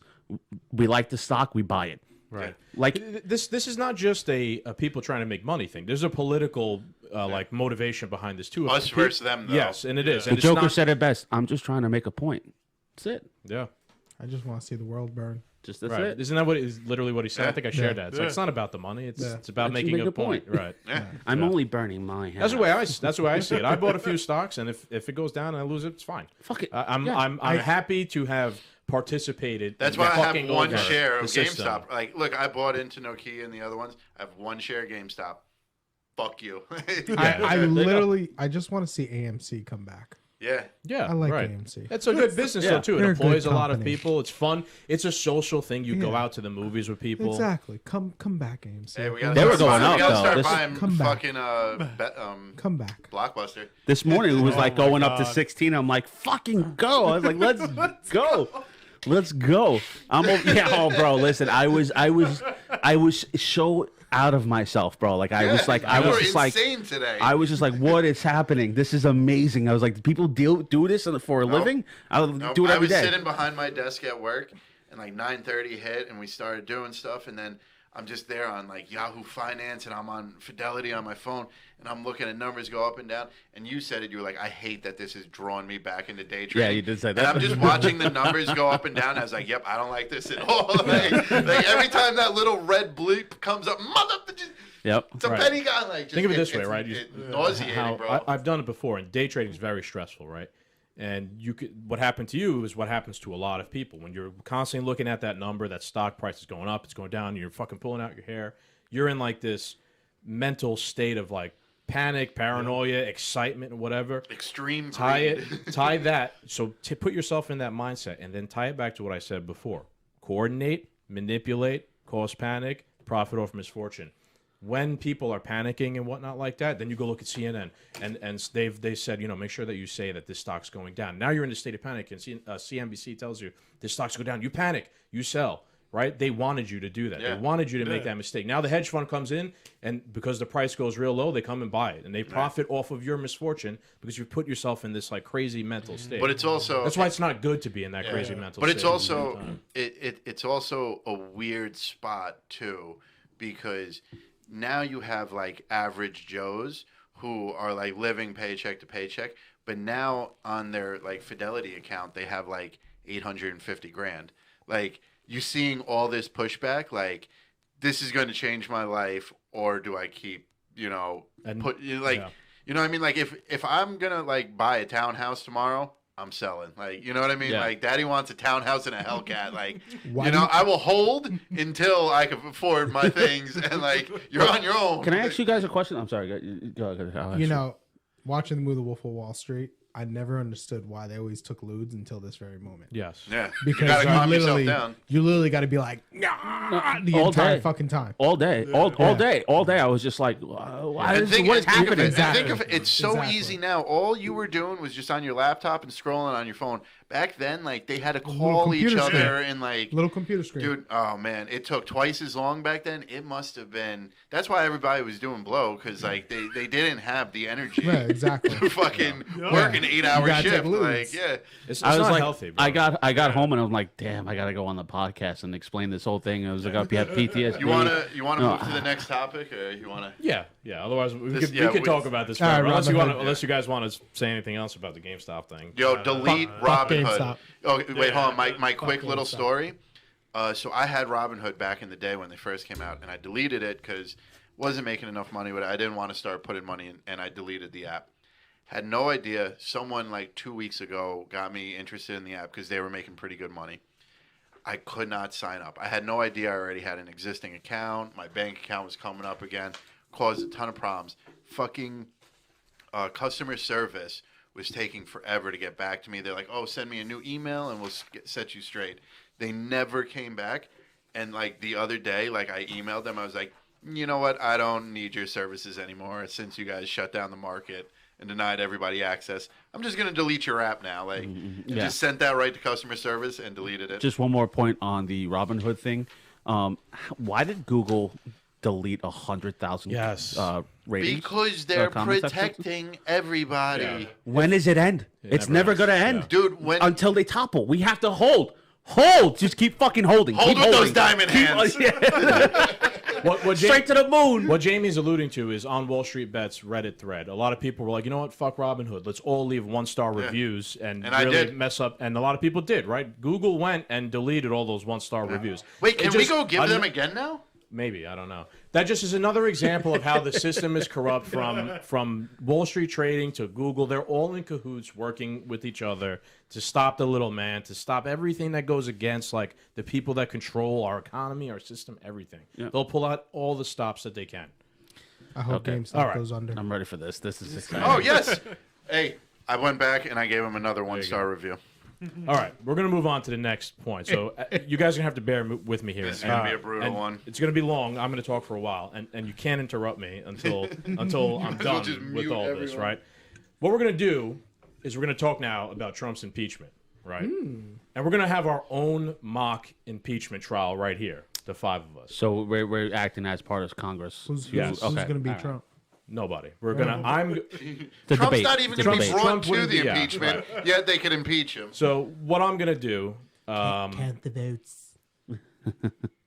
We like the stock, we buy it. Right. Like This is not just a people trying to make money thing. There's a political like motivation behind this too. Us versus them, though. Yes, and it is. the And it's Joker not- said it best. I'm just trying to make a point. That's it. Yeah. I just want to see the world burn. Just that's Right. it. Isn't that what is literally what he said? I think I shared Yeah. that. It's like it's not about the money. It's Yeah. it's about Let's making make a a point. point. Right. Yeah. I'm only burning my hand. That's the way I see it. I bought a few stocks, and if it goes down and I lose it, it's fine. Fuck it. I'm happy to have participated. That's in why I have fucking one over share the of system. GameStop. Like, look, I bought into Nokia and the other ones. I have one share of GameStop. Fuck you. I just want to see AMC come back. Yeah. Yeah, I like right. AMC. It's a good business though too. It They're a good employs a lot of company. people. It's fun. It's a social thing. You go Yeah. out to the movies with people. Exactly. Come back, AMC. Hey, we gotta They were start going buying- up, we gotta though. start This- buying Come back. fucking Come back. Blockbuster. This morning it was like my going up to God. 16. I'm like, fucking go. I was like, let's go. Let's go. Oh, bro, listen, I was so out of myself, bro. Like I was like, I You was were just like, insane today. I was just like, what is happening? This is amazing. I was like, people do this for a living? I'll Nope. do it I every was day. sitting behind my desk at work, and like 9:30 hit, and we started doing stuff, and then I'm just there on like Yahoo Finance, and I'm on Fidelity on my phone, and I'm looking at numbers go up and down. And you said it, you were like, I hate that this is drawing me back into day trading. Yeah, you did say And that. I'm just watching the numbers go up and down. And I was like, yep, I don't like this at all. like every time that little red bleep comes up, Yep. it's a Right. penny gun. Like, just, Think of it this way, it's- right? It's nauseating, bro. I've done it before, and day trading is very stressful, right? And what happened to you is what happens to a lot of people when you're constantly looking at that number, that stock price is going up, it's going down, you're fucking pulling out your hair. You're in like this mental state of like panic, paranoia, excitement, and whatever. Extreme Tie greed. that. So put yourself in that mindset, and then tie it back to what I said before: coordinate, manipulate, cause panic, profit off misfortune. When people are panicking and whatnot like that, then you go look at CNN, and they said, make sure that you say that this stock's going down. Now you're in a state of panic, and CNBC tells you this stock's go down. You panic, you sell, right? They wanted you to do that. Yeah. They wanted you to make that mistake. Now the hedge fund comes in, and because the price goes real low, they come and buy it, and they profit off of your misfortune because you put yourself in this like crazy mental state. But it's also That's why it's not good to be in that crazy mental But state. it's also it's also a weird spot too, because now you have like average Joes who are like living paycheck to paycheck, but now on their like Fidelity account they have like 850 grand. Like, you seeing all this pushback, like, this is going to change my life, or do I keep, you know what I mean? Like, if I'm gonna like buy a townhouse tomorrow, I'm selling. Like, you know what I mean? Yeah. Like, Daddy wants a townhouse and a Hellcat. Like, Why you do know, you- I will hold until I can afford my things, and like, you're on your own. Can I ask you guys a question? I'm sorry. Go ahead. I'll ask You know, watching the movie The Wolf of Wall Street, I never understood why they always took lewds until this very moment. Yes. Yeah, Because you gotta calm yourself literally, down. you literally got to be like, nah, the all entire day. fucking time. all day, all day. I was just like, why And is, think, what is and think of happening? it, and think of Exactly. it, it's so Exactly. easy now. All you were doing was just on your laptop and scrolling on your phone. Back then, like, they had to little call each computer other screen. and like, Little computer screen. dude, oh man, it took twice as long back then. It must have been. That's why everybody was doing blow, because like they didn't have the energy Yeah, exactly. to fucking work an 8-hour gotta take shift. lewds. Like, yeah, It's I was not like, healthy, bro. I got home and I was like, damn, I gotta go on the podcast and explain this whole thing. I was like, you have PTSD. you wanna No, move to the next topic, or you wanna? Yeah. Otherwise, we This- could, yeah, we could we- talk about this All right, forever. Unless you Robin want, Hood. unless you guys want to say anything else about the GameStop thing. Yo, delete Robin Hood. GameStop. Oh, wait, hold on. My quick little GameStop. story. So I had Robin Hood back in the day when they first came out, and I deleted it because wasn't making enough money with it. I didn't want to start putting money in, and I deleted the app. Had no idea. Someone like 2 weeks ago got me interested in the app because they were making pretty good money. I could not sign up. I had no idea I already had an existing account. My bank account was coming up again. Caused a ton of problems. Fucking customer service was taking forever to get back to me. They're like, oh, send me a new email and we'll set you straight. They never came back. And like the other day, like I emailed them. I was like, you know what? I don't need your services anymore since you guys shut down the market and denied everybody access. I'm just going to delete your app now. Like, and yeah. just sent that right to customer service and deleted it. Just one more point on the Robin Hood thing. Why did Google delete 100,000 Yes. ratings? Because they're comment sections? protecting everybody. Yeah. When does it end? It's never never ends. gonna end, Yeah. Dude, when until they topple. We have to hold. Just keep fucking holding. hold keep with those holding. diamond hands. What Straight to the moon. What Jamie's alluding to is on Wallstreetbets Reddit thread. A lot of people were like, you know what, fuck Robinhood. Let's all leave 1-star reviews and And I really did. mess up. And a lot of people did, right? Google went and deleted all those 1-star reviews. Wait, It can we just- go give un- them again now? Maybe, I don't know. That just is another example of how the system is corrupt from Wall Street trading to Google. They're all in cahoots working with each other to stop the little man, to stop everything that goes against like the people that control our economy, our system, everything. Yeah. They'll pull out all the stops that they can. I hope Okay. GameStop All right. goes under. I'm ready for this. This is exciting. Oh, yes. Hey, I went back and I gave him another 1-star review. All right, we're going to move on to the next point. So you guys are going to have to bear with me here. This is gonna be a brutal and one. It's going to be long. I'm going to talk for a while, and you can't interrupt me until I'm as well done just with mute all this, everyone. right? What we're going to do is we're going to talk now about Trump's impeachment, right? And we're going to have our own mock impeachment trial right here, the 5 of us. So we're acting as part of Congress. Who's Yes. going Okay. to be All right. Trump? Nobody. We're going to The Trump's debate. not even The going to be debate. brought Trump to wouldn't the be- yeah, impeachment, yet they could impeach him. So what I'm going to do, Count the votes.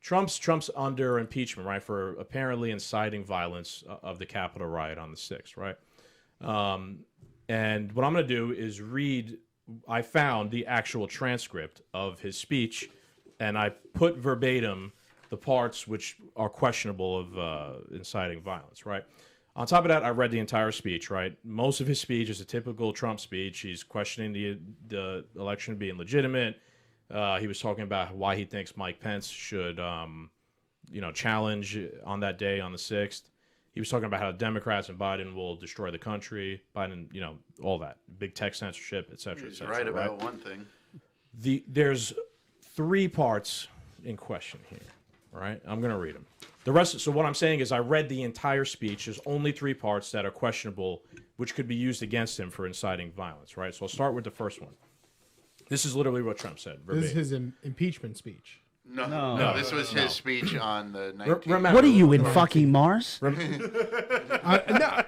Trump's under impeachment, right, for apparently inciting violence of the Capitol riot on the 6th, right? And what I'm going to do is read. I found the actual transcript of his speech, and I put verbatim the parts which are questionable of inciting violence, right? On top of that, I read the entire speech, right? Most of his speech is a typical Trump speech. He's questioning the election being legitimate. He was talking about why he thinks Mike Pence should, challenge on that day on the 6th. He was talking about how Democrats and Biden will destroy the country. Biden, all that. Big tech censorship, et cetera, et He's cetera. right about one thing. There's 3 parts in question here, right? I'm going to read them. The rest. So what I'm saying is I read the entire speech. There's only 3 parts that are questionable, which could be used against him for inciting violence, right? So I'll start with the first one. This is literally what Trump said. This is verbatim. his impeachment speech. No, this was his speech on the 19th. Remember, What are you in fucking Mars? No,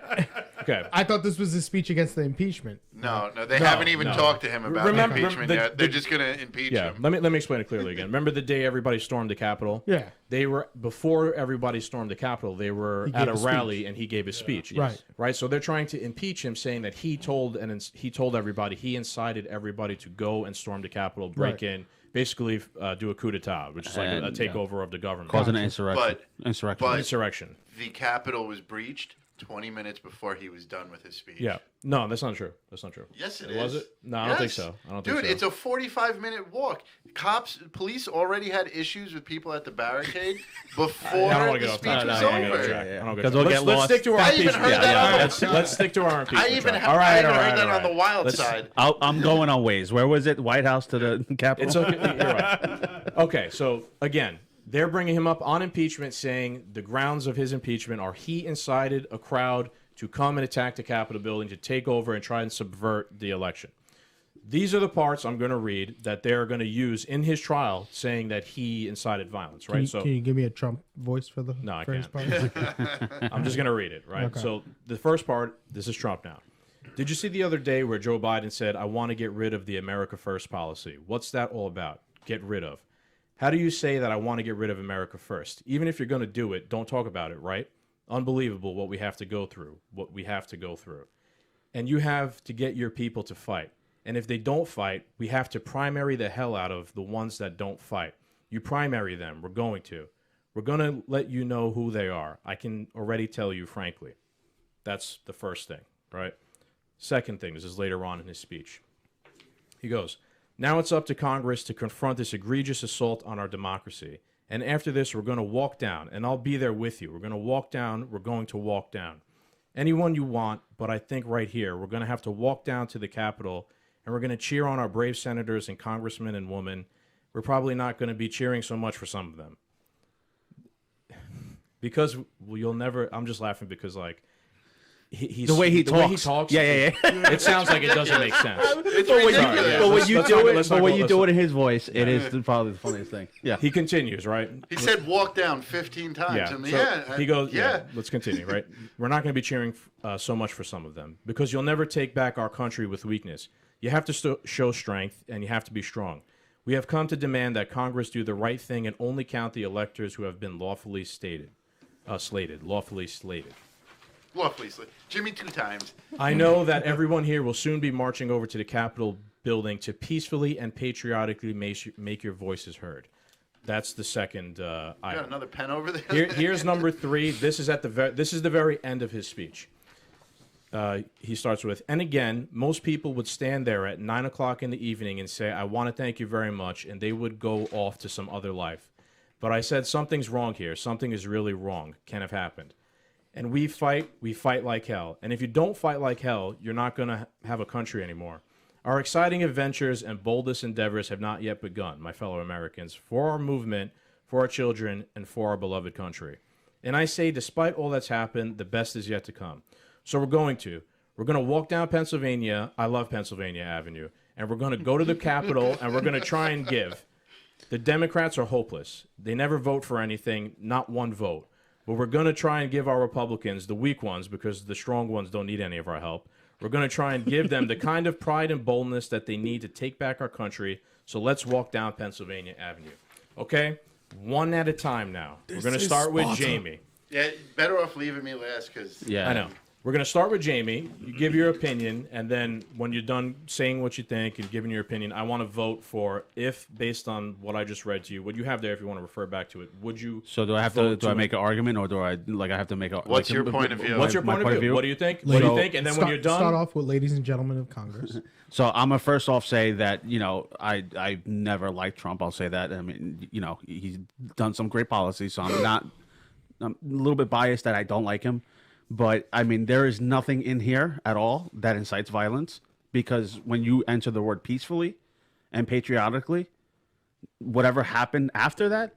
Okay. I thought this was his speech against the impeachment. No, they haven't even no. talked to him about Remember- impeachment the- yet. They're just going to impeach Yeah, him. let me explain it clearly again. Remember the day everybody stormed the Capitol? Yeah. They were before everybody stormed the Capitol. They were He at gave a a rally and he gave a speech. Right. Right. So they're trying to impeach him, saying that he told everybody, he incited everybody to go and storm the Capitol, break Right. in, basically do a coup d'état, which is like a And, takeover of the government. Causing an insurrection. But- Insurrection. The Capitol was breached 20 minutes before he was done with his speech. Yeah. No, that's not true. That's not true. Yes, it Was is. it? No, I don't think so. I don't think Dude, so. it's a 45-minute walk. Police already had issues with people at the barricade before I don't want to the get off speech topic. was I don't wanna get off over. track. I don't wanna get Because off we'll track. get Let's lost. stick to our I even impeachment. heard that on the- Let's stick to our impeachment. I even track. heard that on the wild Let's- side. I'm going on Waze. Where was it? White House to the Capitol? It's okay. You're right. Okay, so again, they're bringing him up on impeachment, saying the grounds of his impeachment are he incited a crowd to come and attack the Capitol building, to take over and try and subvert the election. These are the parts I'm going to read that they're going to use in his trial, saying that he incited violence. Right? Can you give me a Trump voice for the No, I first can't. part? I'm just going to read it. Right. Okay. So the first part. This is Trump now. Did you see the other day where Joe Biden said, "I want to get rid of the America First policy"? What's that all about? Get rid of. How do you say that I want to get rid of America first? Even if you're going to do it, don't talk about it, right? Unbelievable what we have to go through, And you have to get your people to fight. And if they don't fight, we have to primary the hell out of the ones that don't fight. You primary them. We're going to. We're going to let you know who they are. I can already tell you, frankly. That's the first thing, right? Second thing, this is later on in his speech. He goes, now it's up to Congress to confront this egregious assault on our democracy. And after this, we're going to walk down, and I'll be there with you. We're going to walk down. We're going to walk down. Anyone you want, but I think right here, we're going to have to walk down to the Capitol, and we're going to cheer on our brave senators and congressmen and women. We're probably not going to be cheering so much for some of them. Because you'll never, I'm just laughing because, like, the way he talks. Yeah. It sounds like it doesn't make sense. It's But when you, ridiculous. yeah. but when Let's- you let's do not- it, let's but not when go- you let's do not- it in his voice, it is probably the funniest thing. Yeah. He continues, right? He said walk down 15 times. Yeah. I mean, So he goes, yeah. yeah, let's continue, right? We're not going to be cheering so much for some of them because you'll never take back our country with weakness. You have to show strength, and you have to be strong. We have come to demand that Congress do the right thing and only count the electors who have been lawfully slated. Lovely. Jimmy 2 times. I know that everyone here will soon be marching over to the Capitol building to peacefully and patriotically make your voices heard. That's the second Got item. another pen over there? Here's number 3. This is the very end of his speech. He starts with, and again, most people would stand there at 9 o'clock in the evening and say, I want to thank you very much, and they would go off to some other life. But I said, something's wrong here. Something is really wrong. Can have happened. And we fight like hell. And if you don't fight like hell, you're not going to have a country anymore. Our exciting adventures and boldest endeavors have not yet begun, my fellow Americans, for our movement, for our children, and for our beloved country. And I say, despite all that's happened, the best is yet to come. So we're going to walk down Pennsylvania. I love Pennsylvania Avenue. And we're going to go to the Capitol, and we're going to try and give. The Democrats are hopeless. They never vote for anything, not one vote. But we're going to try and give our Republicans, the weak ones, because the strong ones don't need any of our help. We're going to try and give them the kind of pride and boldness that they need to take back our country. So let's walk down Pennsylvania Avenue. Okay? One at a time now. We're going to start with Jamie. Yeah, better off leaving me last because Yeah. I know. We're going to start with Jamie. You give your opinion, and then when you're done saying what you think and giving your opinion, I want to vote for, if based on what I just read to you, what you have there, if you want to refer back to it, would you? So do I have vote to? Do I make an argument, or do I have to make a? What's your point of view? What's your my point of view? What do you think? What do you think? And then when you're done, Start off with ladies and gentlemen of Congress. So I'm gonna first off say that I never liked Trump. I'll say that. I mean, he's done some great policies, so I'm a little bit biased that I don't like him. But I mean, there is nothing in here at all that incites violence, because when you enter the word peacefully and patriotically, whatever happened after that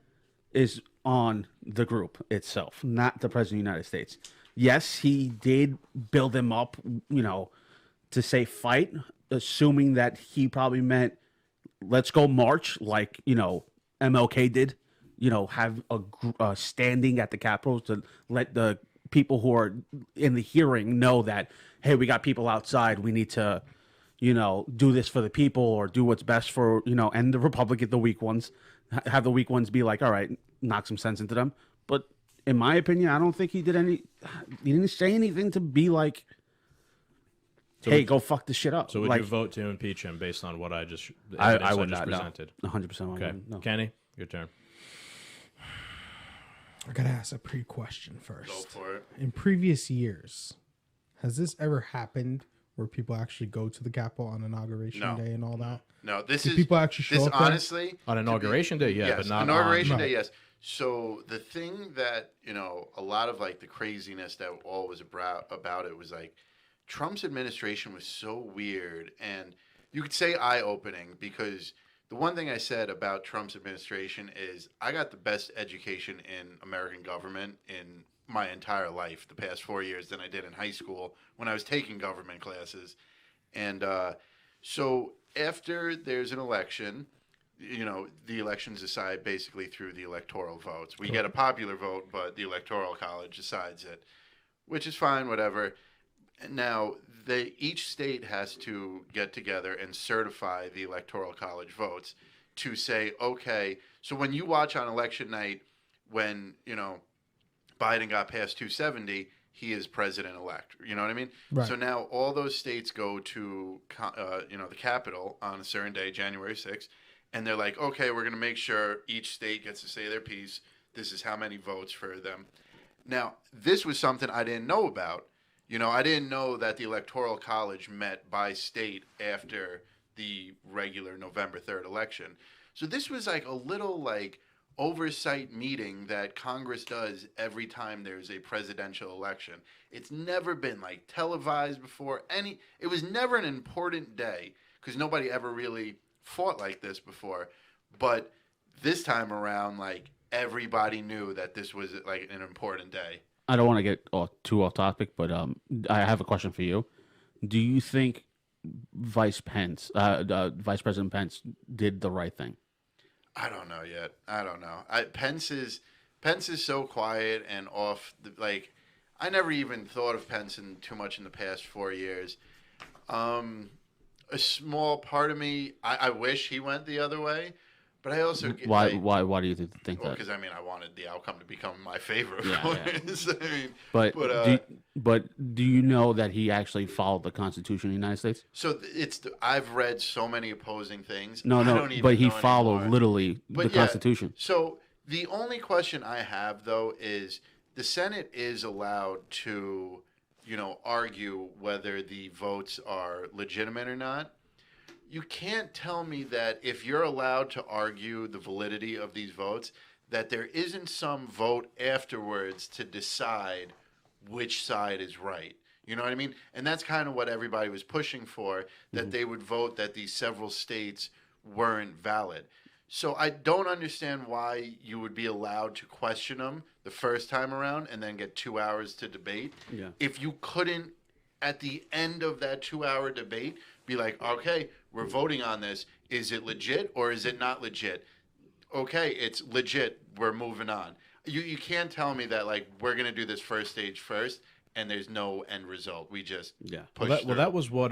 is on the group itself, not the president of the United States. Yes, he did build them up, to say fight, assuming that he probably meant let's go march like, MLK did, have a standing at the Capitol to let the people who are in the hearing know that, hey, we got people outside. We need to, do this for the people, or do what's best for, and the Republican, the weak ones, have the weak ones be like, all right, knock some sense into them. But in my opinion, I don't think he didn't say anything to be like, hey, go fuck this shit up. so would like, you vote to impeach him based on what I just I would just not. No. presented? 100%. Okay, No. Kenny, your turn. I gotta ask a pre-question Go first. for it. In previous years, has this ever happened where people actually go to the Capitol on Inauguration No. Day and all that? No, this Do is people actually show this up there? honestly On Inauguration Day, yeah, yes, but not Inauguration on... Day, Right. yes. So the thing that a lot of like the craziness that all was about it was like Trump's administration was so weird, and you could say eye-opening because the one thing I said about Trump's administration is I got the best education in American government in my entire life, the past 4 years, than I did in high school when I was taking government classes. And so after there's an election, the elections decide basically through the electoral votes. We get a popular vote, but the electoral college decides it, which is fine, whatever. Now, each state has to get together and certify the electoral college votes to say, okay, so when you watch on election night, when, Biden got past 270, he is president-elect. You know what I mean? Right. So now all those states go to, the Capitol on a certain day, January 6th, and they're like, okay, we're going to make sure each state gets to say their piece. This is how many votes for them. Now, this was something I didn't know about. I didn't know that the Electoral College met by state after the regular November 3rd election. So this was like a little oversight meeting that Congress does every time there's a presidential election. It's never been televised before. It was never an important day because nobody ever really fought like this before. But this time around, everybody knew that this was an important day. I don't want to get too off topic, but I have a question for you. Do you think Vice President Pence did the right thing? I don't know yet. I don't know. Pence is so quiet and off. I never even thought of Pence too much in the past 4 years. A small part of me, I wish he went the other way, but I also Why do you think that? Because I wanted the outcome to become my favorite. Yeah, course. But do you know that he actually followed the Constitution of the United States? So I've read so many opposing things. No, I don't even but he know followed anymore. literally the Constitution. So the only question I have though is the Senate is allowed to, argue whether the votes are legitimate or not. You can't tell me that if you're allowed to argue the validity of these votes, that there isn't some vote afterwards to decide which side is right. You know what I mean? And that's kind of what everybody was pushing for, that they would vote that these several states weren't valid. So I don't understand why you would be allowed to question them the first time around and then get 2 hours to debate. Yeah. If you couldn't, at the end of that 2-hour debate, be like, okay, we're voting on this. Is it legit or is it not legit? Okay, it's legit. We're moving on. You can't tell me that we're gonna do this first stage first and there's no end result. We just push through. that was what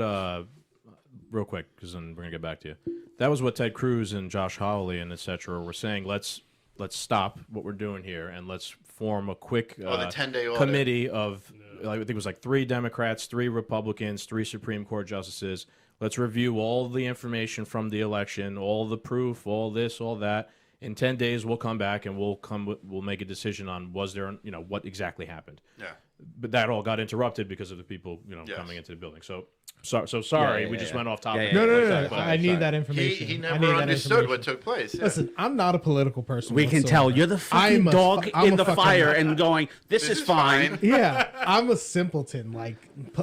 real quick because then we're gonna get back to you. That was what Ted Cruz and Josh Hawley and etc. were saying. Let's stop what we're doing here and let's form a quick the 10-day audit. committee of I think it was 3 Democrats, 3 Republicans, 3 Supreme Court justices. Let's review all the information from the election, all the proof, all this, all that. In 10 days, we'll come back and we'll make a decision on was there, what exactly happened. Yeah. But that all got interrupted because of the people, Yes. coming into the building. So sorry, we just went off topic. No. But- I need that He information. I need never that understood information. what took place. Yeah. Listen, I'm not a political person. We can whatsoever. tell you're the fucking dog I'm in a the fucking- fire and going, this is fine. Yeah, I'm a simpleton.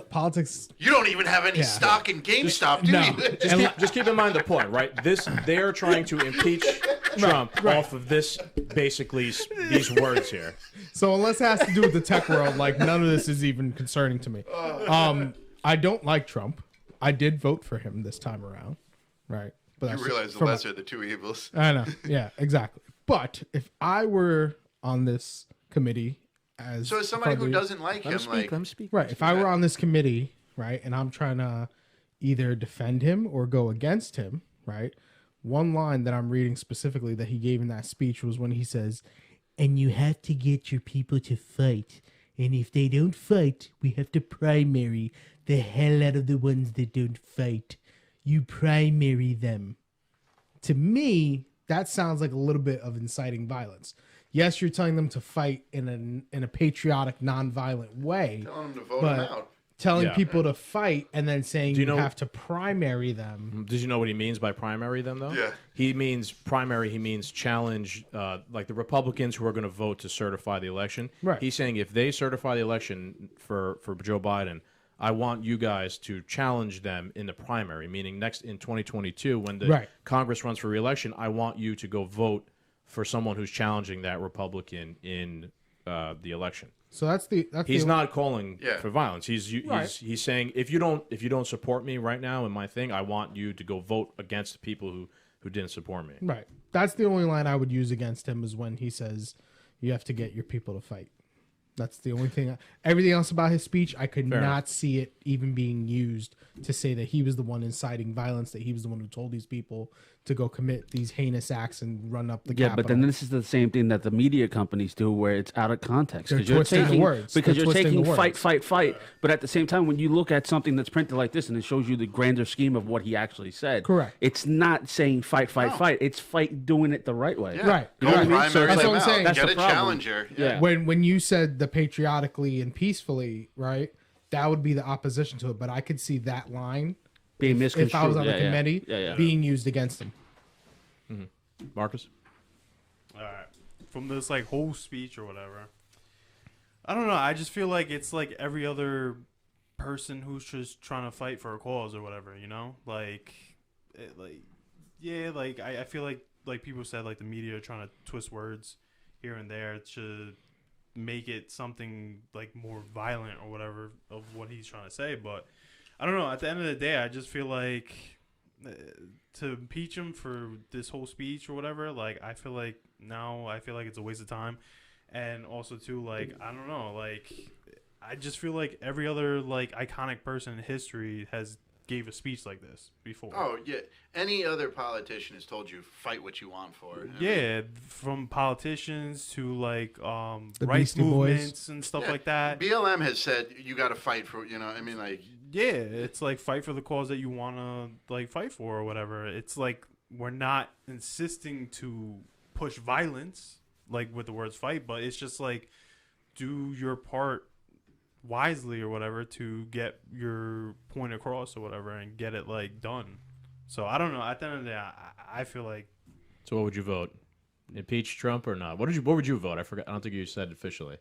Politics. You don't even have any Yeah. stock in GameStop, do No. you? Just keep in mind the point, right? They're trying to impeach Trump off of this, basically these words here. So unless it has to do with the tech world, none of this is even concerning to me. I don't like Trump. I did vote for him this time around, right? But You that's realize the from a- lesser of the two evils. I know. Yeah, exactly. But if I were on this committee So as somebody who probably- doesn't like him, speak. right, if I were on this committee, right, and I'm trying to either defend him or go against him, right? One line that I'm reading specifically that he gave in that speech was when he says, "And you have to get your people to fight. And if they don't fight, we have to primary the hell out of the ones that don't fight. You primary them." To me, that sounds like a little bit of inciting violence. yes, you're telling them to fight in a patriotic, nonviolent way, Telling them to vote but him out. telling Yeah. people to fight and then saying Do you you know- have to primary them. Did you know what he means by primary them, though? Yeah. He means primary, he means challenge, like the Republicans who are going to vote to certify the election. Right. He's saying if they certify the election for Joe Biden, I want you guys to challenge them in the primary, meaning next in 2022 when the Right. Congress runs for re-election, I want you to go vote for someone who's challenging that Republican in the election. So that's He's the, not calling Yeah. for violence. Right. He's saying if you don't support me right now in my thing, I want you to go vote against the people who didn't support me. right. That's the only line I would use against him is when he says you have to get your people to fight. That's the only thing. Everything else about his speech, I could Fair not enough. see it even being used to say that he was the one inciting violence, that he was the one who told these people to go commit these heinous acts and run up the Yeah, Capitol. but then this is the same thing that the media companies do, where it's out of context. They're 'Cause you're twisting the taking, words. because They're you're twisting taking the fight, words. fight, fight. But at the same time, when you look at something that's printed like this and it shows you the grander scheme of what he actually said, Correct. It's not saying fight, fight, No. fight. It's fight doing it the right way. Yeah. Right. Go Right. primary So that's them what I'm out. saying. That's Get the a problem. challenger. Yeah. when you said the patriotically and peacefully, right? That would be the opposition to it. But I could see that line Being misconstrued. if I was on the Yeah, yeah. committee Yeah. being used against him. Marcus? All right. From this like whole speech or whatever. I don't know. I just feel like it's like every other person who's just trying to fight for a cause or whatever, you know? Like, I feel like people said like the media are trying to twist words here and there to make it something like more violent or whatever of what he's trying to say. But I don't know. At the end of the day, I just feel like to impeach him for this whole speech or whatever, like I feel like it's a waste of time. And also too, like, I don't know, like I just feel like every other like iconic person in history has gave a speech like this before. Oh yeah. Any other politician has told you fight what you want for. I mean, Yeah, from politicians to like The rights Beastie Boys. movements and stuff yeah, like that. BLM has said you got to fight for. I mean, like. Yeah, it's like fight for the cause that you want to like fight for or whatever. It's like we're not insisting to push violence like with the words fight, but it's just like do your part wisely or whatever to get your point across or whatever and get it like done. So I don't know. At the end of the day, I feel like So what would you vote? Impeach Trump or not? What would you vote? I forgot. I don't think you said officially.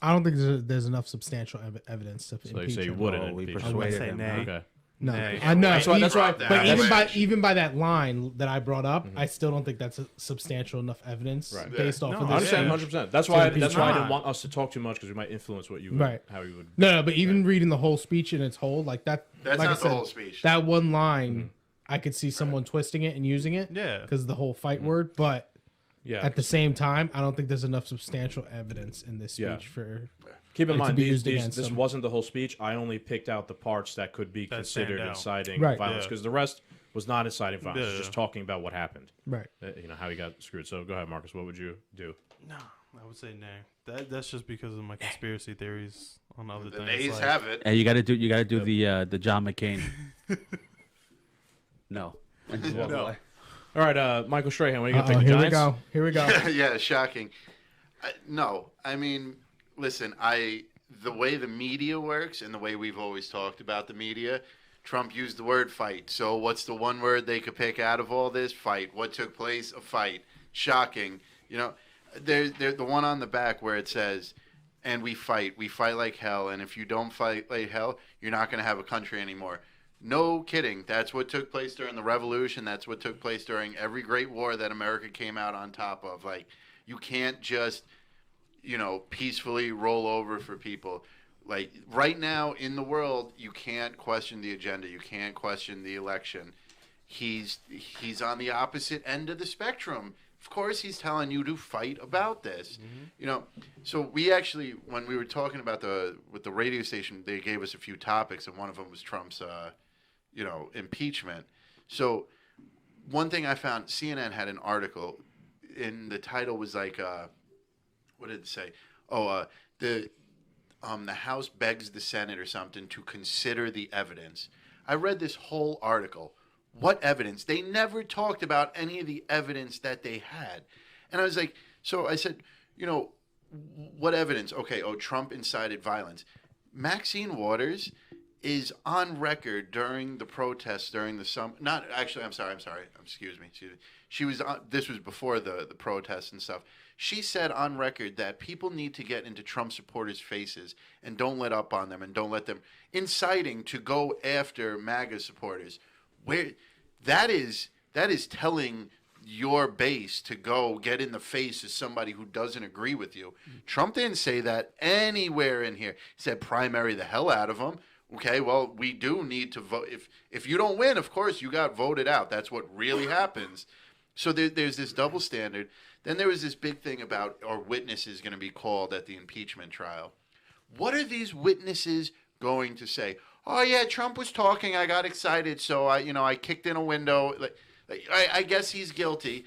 I don't think there's enough substantial evidence to So you impeach say you him. wouldn't Oh, we impeach I would persuaded say him. nay. Okay. No, Nay. I know. That's why- that's why- But That even way. by that line that I brought up, I still don't think that's a substantial enough evidence Right. based off No, of I this. understand Yeah. 100%. That's So why impeach I didn't not. want us to talk too much because we might influence what you would, Right. how you would. No, but even reading the whole speech in its whole, like that. That's like I not the said, whole speech. That one line, I could see someone twisting it and using it. Yeah. Because the whole fight word, but Yeah. at the same time, I don't think there's enough substantial evidence in this speech Yeah. for. Keep in to mind, be used against this them. wasn't the whole speech. I only picked out the parts that could be That stand considered out. inciting Right. violence Yeah. because the rest was not inciting violence. Yeah. It's just talking about what happened. Right. How he got screwed. So go ahead, Marcus. What would you do? no, I would say nay. That's just because of my conspiracy theories on other The things. nays like, have it. And you got to do the John McCain. No. And just walk No. away. All right, Michael Strahan. What are you gonna Uh-oh, pick? The here we Giants? go. Here we go. Yeah, shocking. No, I mean, listen, the way the media works and the way we've always talked about the media, Trump used the word fight. So what's the one word they could pick out of all this? Fight. What took place? A fight. Shocking. There's the one on the back where it says, and we fight like hell, and if you don't fight like hell, you're not going to have a country anymore. No kidding. That's what took place during the Revolution. That's what took place during every great war that America came out on top of. Like, you can't just, peacefully roll over for people. Like, right now in the world, you can't question the agenda. You can't question the election. He's on the opposite end of the spectrum. Of course, he's telling you to fight about this. So we actually, when we were talking about with the radio station, they gave us a few topics, and one of them was Trump's, impeachment. So one thing I found, CNN had an article, and the title was like, what did it say? The House begs the Senate or something to consider the evidence. I read this whole article. What evidence? They never talked about any of the evidence that they had. And I was like, So I said, what evidence? Okay, Trump incited violence. Maxine Waters is on record during the protests during the summer. Not actually. I'm sorry. Excuse me. She was. This was before the protests and stuff. She said on record that people need to get into Trump supporters' faces and don't let up on them and don't let them inciting to go after MAGA supporters. Where that is telling your base to go get in the face of somebody who doesn't agree with you. Trump didn't say that anywhere in here. He said primary the hell out of them. Okay, well, we do need to vote. If you don't win, of course, you got voted out. That's what really happens. So there's this double standard. Then there was this big thing about are witnesses going to be called at the impeachment trial. What are these witnesses going to say? Oh, yeah, Trump was talking. I got excited, so I kicked in a window. I guess he's guilty.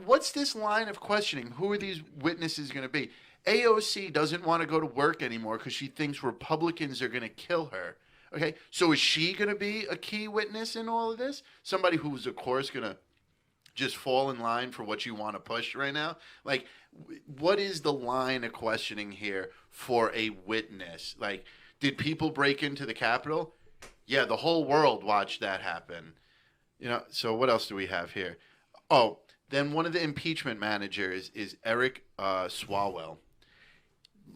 What's this line of questioning? Who are these witnesses going to be? AOC doesn't want to go to work anymore because she thinks Republicans are going to kill her. Okay, so is she going to be a key witness in all of this? Somebody who's, of course, going to just fall in line for what you want to push right now? What is the line of questioning here for a witness? Did people break into the Capitol? Yeah, the whole world watched that happen. So what else do we have here? Oh, then one of the impeachment managers is Eric Swalwell.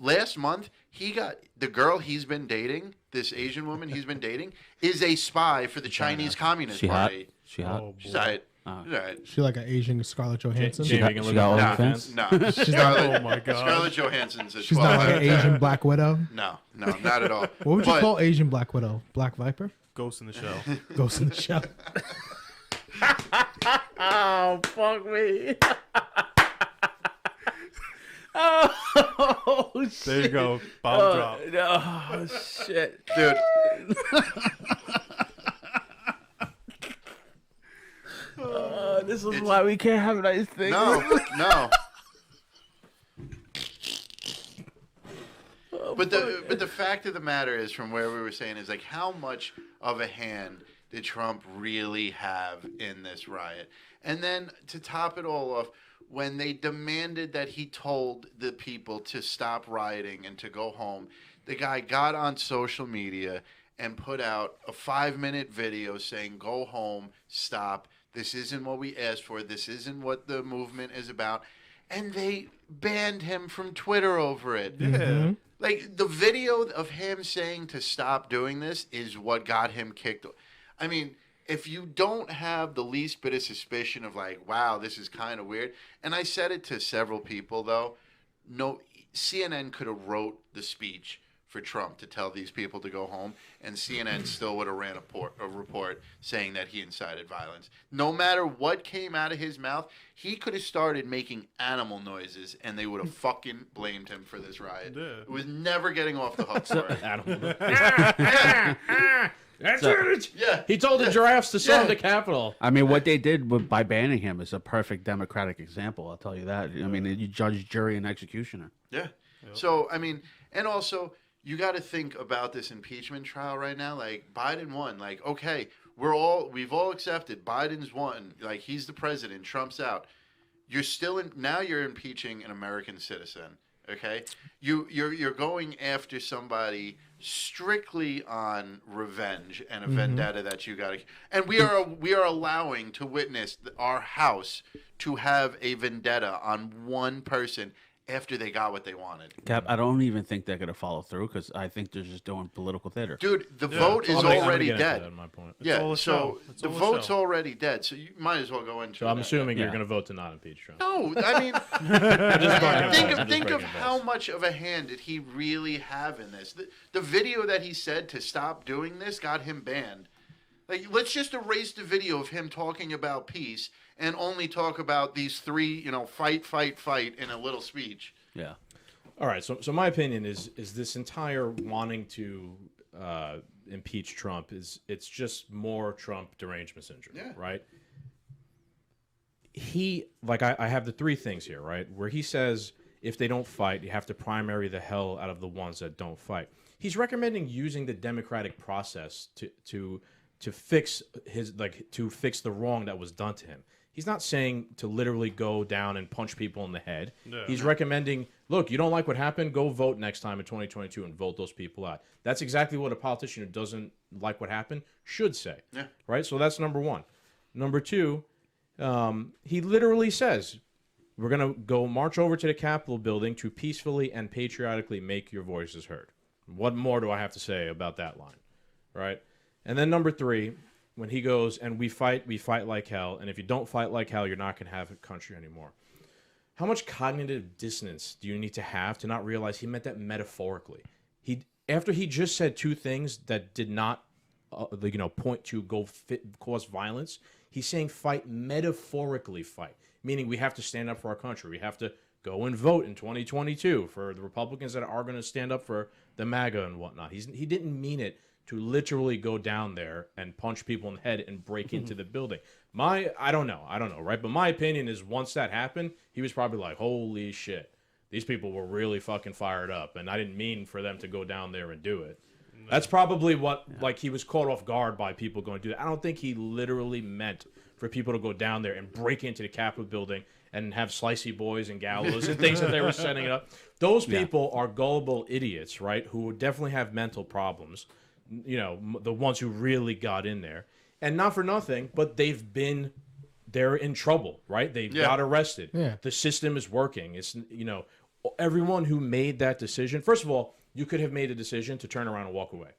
Last month, he got the girl he's been dating, this Asian woman he's been dating, is a spy for the Chinese Communist Party. She hot? Oh, She's boy. all right. She's all right. She like an Asian Scarlett Johansson. Jamie got- can she live got in all OnlyFans. the No, She's Scarlett, Oh my God. Scarlett Johansson's a She's not like an 12. Asian Black Widow. No, not at all. What would you But- call Asian Black Widow? Black Viper? Ghost in the Shell. Ghost in the Shell. Oh, fuck me. Oh, shit. There you go. Bomb drop. Oh, shit. Dude, This is why we can't have nice things. no. But the fact of the matter is, from where we were saying, is how much of a hand did Trump really have in this riot? And then to top it all off, when they demanded that he told the people to stop rioting and to go home, the guy got on social media and put out a 5-minute video saying, "Go home, stop. This isn't what we asked for. This isn't what the movement is about." And they banned him from Twitter over it. Yeah. The video of him saying to stop doing this is what got him kicked. I mean, if you don't have the least bit of suspicion of wow, this is kind of weird. And I said it to several people, though. No, CNN could have wrote the speech for Trump to tell these people to go home, and CNN still would have ran a report saying that he incited violence. No matter what came out of his mouth, he could have started making animal noises, and they would have fucking blamed him for this riot. Yeah. It was never getting off the hook for it. Animal. That's So- it. Yeah. He told the giraffes to storm Yeah. the Capitol. I mean, what they did by banning him is a perfect democratic example. I'll tell you that. I mean, you judge, jury, and executioner. Yeah. So, I mean, and also, you got to think about this impeachment trial right now. Biden won. Okay, we've all accepted Biden's won. He's the president. Trump's out. You're still now you're impeaching an American citizen. Okay, you're going after somebody strictly on revenge and a vendetta that you got to. And we are allowing to witness our House to have a vendetta on one person after they got what they wanted. Cap, I don't even think they're going to follow through because I think they're just doing political theater. Dude, the Yeah, vote it's is all- I'm gonna already get into dead. that in my point. Yeah, all a so show. It's the all a vote's show. already dead. So you might as well go into So I'm that. assuming you're Yeah. going to vote to not impeach Trump. No, I mean, think breaking of balls. how much of a hand did he really have in this? The video that he said to stop doing this got him banned. Let's just erase the video of him talking about peace and only talk about these three, fight in a little speech. Yeah. All right, so my opinion is this entire wanting to impeach Trump it's just more Trump derangement syndrome, Yeah. right? He I have the three things here, right? Where he says if they don't fight, you have to primary the hell out of the ones that don't fight. He's recommending using the democratic process to fix to fix the wrong that was done to him. He's not saying to literally go down and punch people in the head. Yeah. He's recommending, look, you don't like what happened, go vote next time in 2022 and vote those people out. That's exactly what a politician who doesn't like what happened should say. Yeah. Right? So that's number one. Number two, he literally says, we're going to go march over to the Capitol building to peacefully and patriotically make your voices heard. What more do I have to say about that line? Right? And then number three, when he goes, and we fight like hell, and if you don't fight like hell, you're not going to have a country anymore. How much cognitive dissonance do you need to have to not realize he meant that metaphorically? After he just said two things that did not, point to cause violence, he's saying fight metaphorically fight, meaning we have to stand up for our country. We have to go and vote in 2022 for the Republicans that are going to stand up for the MAGA and whatnot. He didn't mean it to literally go down there and punch people in the head and break into the building. I don't know, right? But my opinion is once that happened, he was probably like, holy shit, these people were really fucking fired up, and I didn't mean for them to go down there and do it. No. That's probably what, like, he was caught off guard by people going to do that. I don't think he literally meant for people to go down there and break into the Capitol building and have slicey boys and gallows and things that they were setting up. Those people are gullible idiots, right, who definitely have mental problems. The ones who really got in there, and not for nothing, but they're in trouble, right? They got arrested. Yeah. The system is working. It's, everyone who made that decision. First of all, you could have made a decision to turn around and walk away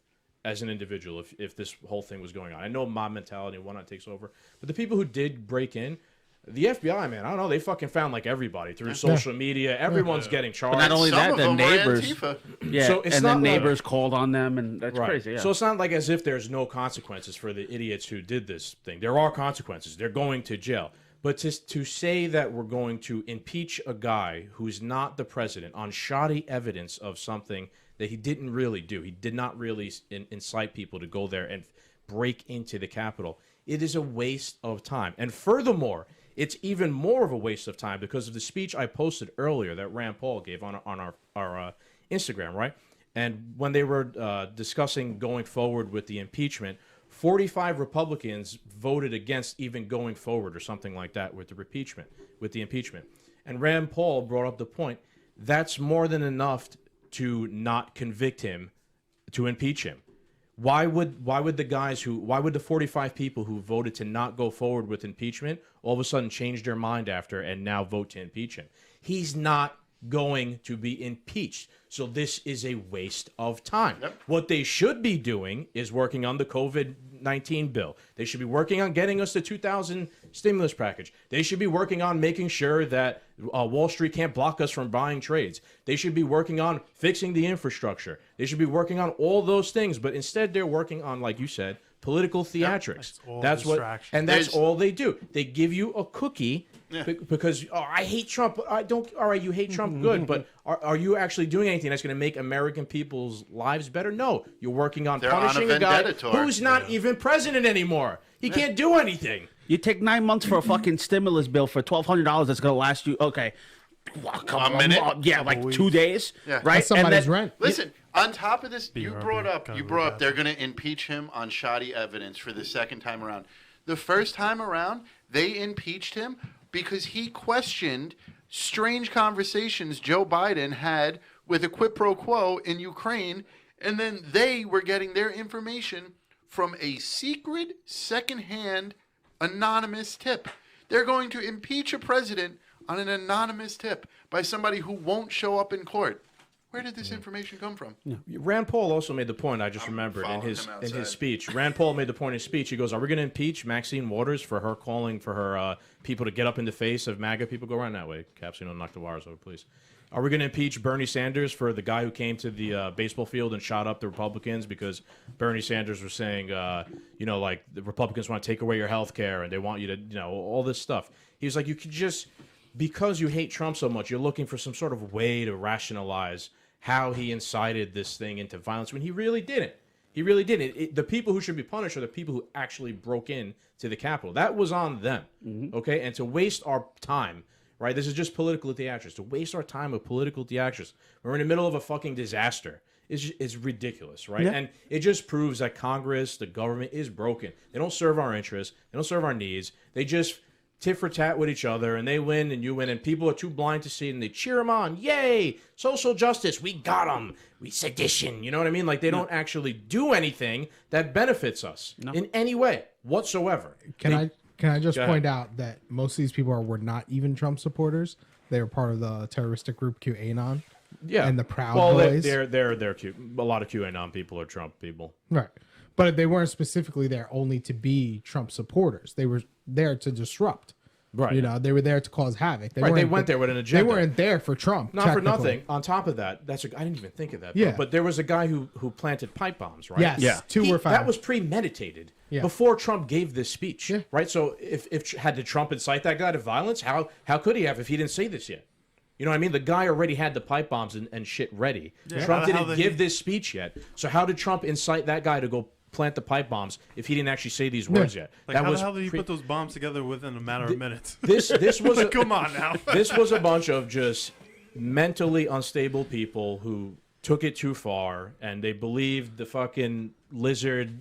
as an individual if this whole thing was going on. I know mob mentality and whatnot takes over, but the people who did break in, the FBI, man, I don't know, they fucking found like everybody through social media. Everyone's getting charged. But not only that, the neighbors. Yeah, so it's and not then neighbors called on them, and that's crazy. Yeah. So it's not like as if there's no consequences for the idiots who did this thing. There are consequences. They're going to jail. But to say that we're going to impeach a guy who's not the president on shoddy evidence of something that he didn't really do, he did not really incite people to go there and break into the Capitol, it is a waste of time. And furthermore, it's even more of a waste of time because of the speech I posted earlier that Rand Paul gave on our Instagram, right? And when they were discussing going forward with the impeachment, 45 Republicans voted against even going forward or something like that with the impeachment. And Rand Paul brought up the point, that's more than enough to not convict him, to impeach him. Why would the 45 people who voted to not go forward with impeachment all of a sudden change their mind after and now vote to impeach him? He's not going to be impeached. So this is a waste of time. Yep. What they should be doing is working on the COVID-19 bill. They should be working on getting us the 2000 stimulus package. They should be working on making sure that Wall Street can't block us from buying trades. They should be working on fixing the infrastructure. They should be working on all those things. But instead, they're working on, like you said, political theatrics. Yep. That's all they do. They give you a cookie. Yeah. Because I hate Trump. I don't. All right, you hate Trump, good, but are you actually doing anything that's going to make American people's lives better? No, you're working on punishing a guy who's not even president anymore. He can't do anything. You take 9 months for a fucking stimulus bill for $1,200 that's going to last you a minute, 2 days, right? That's somebody's rent. Listen, on top of this, you brought up they're going to impeach him on shoddy evidence for the second time around. The first time around, they impeached him because he questioned strange conversations Joe Biden had with a quid pro quo in Ukraine, and then they were getting their information from a secret, secondhand, anonymous tip. They're going to impeach a president on an anonymous tip by somebody who won't show up in court. Where did this information come from? Yeah. Rand Paul also made the point, I just remembered, in his speech. Rand Paul made the point in his speech. He goes, are we going to impeach Maxine Waters for her calling for her people to get up in the face of MAGA people? Go around that way. Caps, don't knock the wires over, please. Are we going to impeach Bernie Sanders for the guy who came to the baseball field and shot up the Republicans because Bernie Sanders was saying, like the Republicans want to take away your health care and they want you to, all this stuff. He was like, you could just, because you hate Trump so much, you're looking for some sort of way to rationalize how he incited this thing into violence when he really didn't. He really didn't. The people who should be punished are the people who actually broke in to the Capitol. That was on them, okay? And to waste our time, right? This is just political theatrics. To waste our time with political theatrics. We're in the middle of a fucking disaster. It's ridiculous, right? Yeah. And it just proves that Congress, the government, is broken. They don't serve our interests. They don't serve our needs. They just tit for tat with each other, and they win and you win, and people are too blind to see it, and they cheer them on. Yay! Social justice, we got them. We sedition. You know what I mean? Like they don't actually do anything that benefits us in any way whatsoever. Can I just point out that most of these people were not even Trump supporters. They were part of the terroristic group QAnon. Yeah, and the Proud Boys. Boys. They're cute. A lot of QAnon people are Trump people. Right. But they weren't specifically there only to be Trump supporters. They were there to disrupt. Right. You know, they were there to cause havoc. They went there with an agenda. They weren't there for Trump. Not for nothing. On top of that, I didn't even think of that. Yeah. But there was a guy who planted pipe bombs, right? Yes. Yeah. Two were found. That was premeditated before Trump gave this speech, right? So if had Trump incite that guy to violence, how could he have if he didn't say this yet? You know what I mean? The guy already had the pipe bombs and shit ready. Yeah. Trump didn't give this speech yet. So how did Trump incite that guy to go plant the pipe bombs if he didn't actually say these words yet? Like how the hell did he put those bombs together within a matter of minutes? This was like, come on now. This was a bunch of just mentally unstable people who took it too far, and they believed the fucking lizard,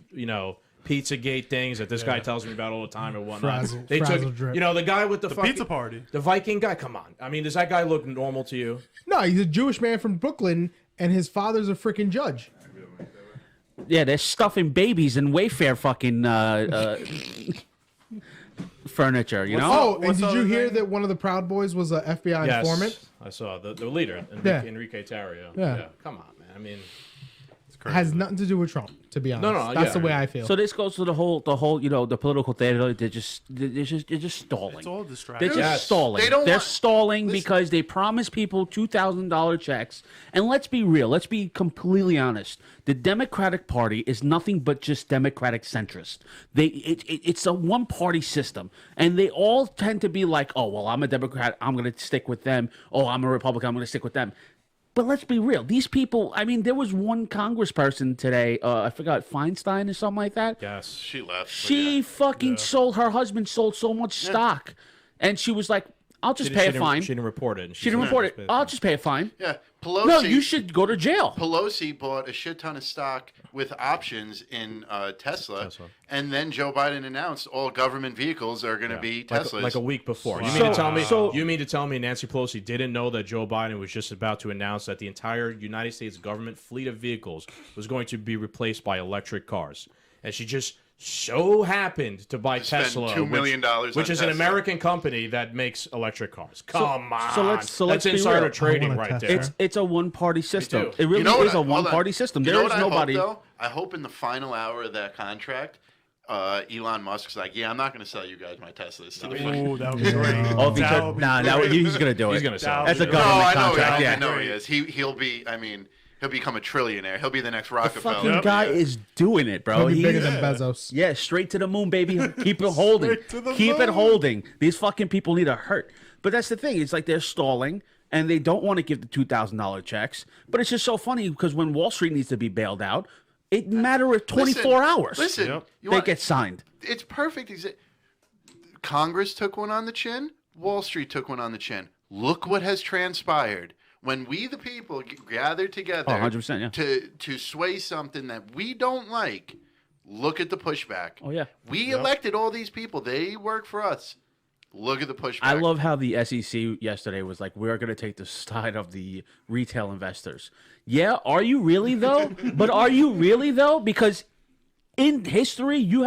Pizzagate things that this guy tells me about all the time and whatnot. They took, the guy with the fucking pizza party, the Viking guy. Come on, I mean, does that guy look normal to you? No, he's a Jewish man from Brooklyn, and his father's a freaking judge. Yeah, they're stuffing babies in Wayfair fucking furniture, you know? Oh, and did you hear that one of the Proud Boys was an FBI informant? I saw the leader, Enrique Tarrio. Yeah. Come on, man. I mean, it has nothing to do with Trump, to be honest. No, that's the way I feel. So this goes to the whole, the political theater. They're just stalling. It's all distracting. They're just stalling. They're stalling because they promise people $2,000 checks. And let's be real. Let's be completely honest. The Democratic Party is nothing but just Democratic centrist. It's a one-party system, and they all tend to be like, oh well, I'm a Democrat, I'm going to stick with them. Oh, I'm a Republican, I'm going to stick with them. But let's be real. These people, I mean, there was one congressperson today, I forgot, Feinstein or something like that. Yes. She left. She fucking sold, her husband sold so much stock. And she was like, I'll just pay a fine. She didn't report it. She didn't report it. I'll just pay a fine. Yeah. Pelosi. No, you should go to jail. Pelosi bought a shit ton of stock with options in Tesla. And then Joe Biden announced all government vehicles are going to be Teslas. Like a week before. Wow. You mean to tell me Nancy Pelosi didn't know that Joe Biden was just about to announce that the entire United States government fleet of vehicles was going to be replaced by electric cars? And she just so happened to buy Tesla, $2 million which is Tesla. an American company that makes electric cars. Come on. Let's That's be insider real. trading right there. It's a one-party system. It really You know is a one-party system. There is nobody. I hope in the final hour of that contract, Elon Musk's like, yeah, I'm not going to sell you guys my Teslas. To the Oh, that would be great. He's going to do it. He's going to sell That's it. a government contract. I know he is. He'll be, he'll become a trillionaire. He'll be the next The Rockefeller. fucking guy is doing it, bro. He'll be bigger He's- than Bezos. Yeah, straight to the moon, baby. Keep it holding. Keep it holding. These fucking people need a hurt. But that's the thing. It's like they're stalling, and they don't want to give the $2,000 checks. But it's just so funny because when Wall Street needs to be bailed out, it matter of 24 hours. Listen, they get signed. It's perfect. Congress took one on the chin. Wall Street took one on the chin. Look what has transpired. When we, the people, gather together 100%, yeah. to sway something that we don't like, look at the pushback. Oh, yeah. We elected all these people. They work for us. Look at the pushback. I love how the SEC yesterday was like, we're going to take the side of the retail investors. Yeah, are you really, though? But are you really, though? Because in history, you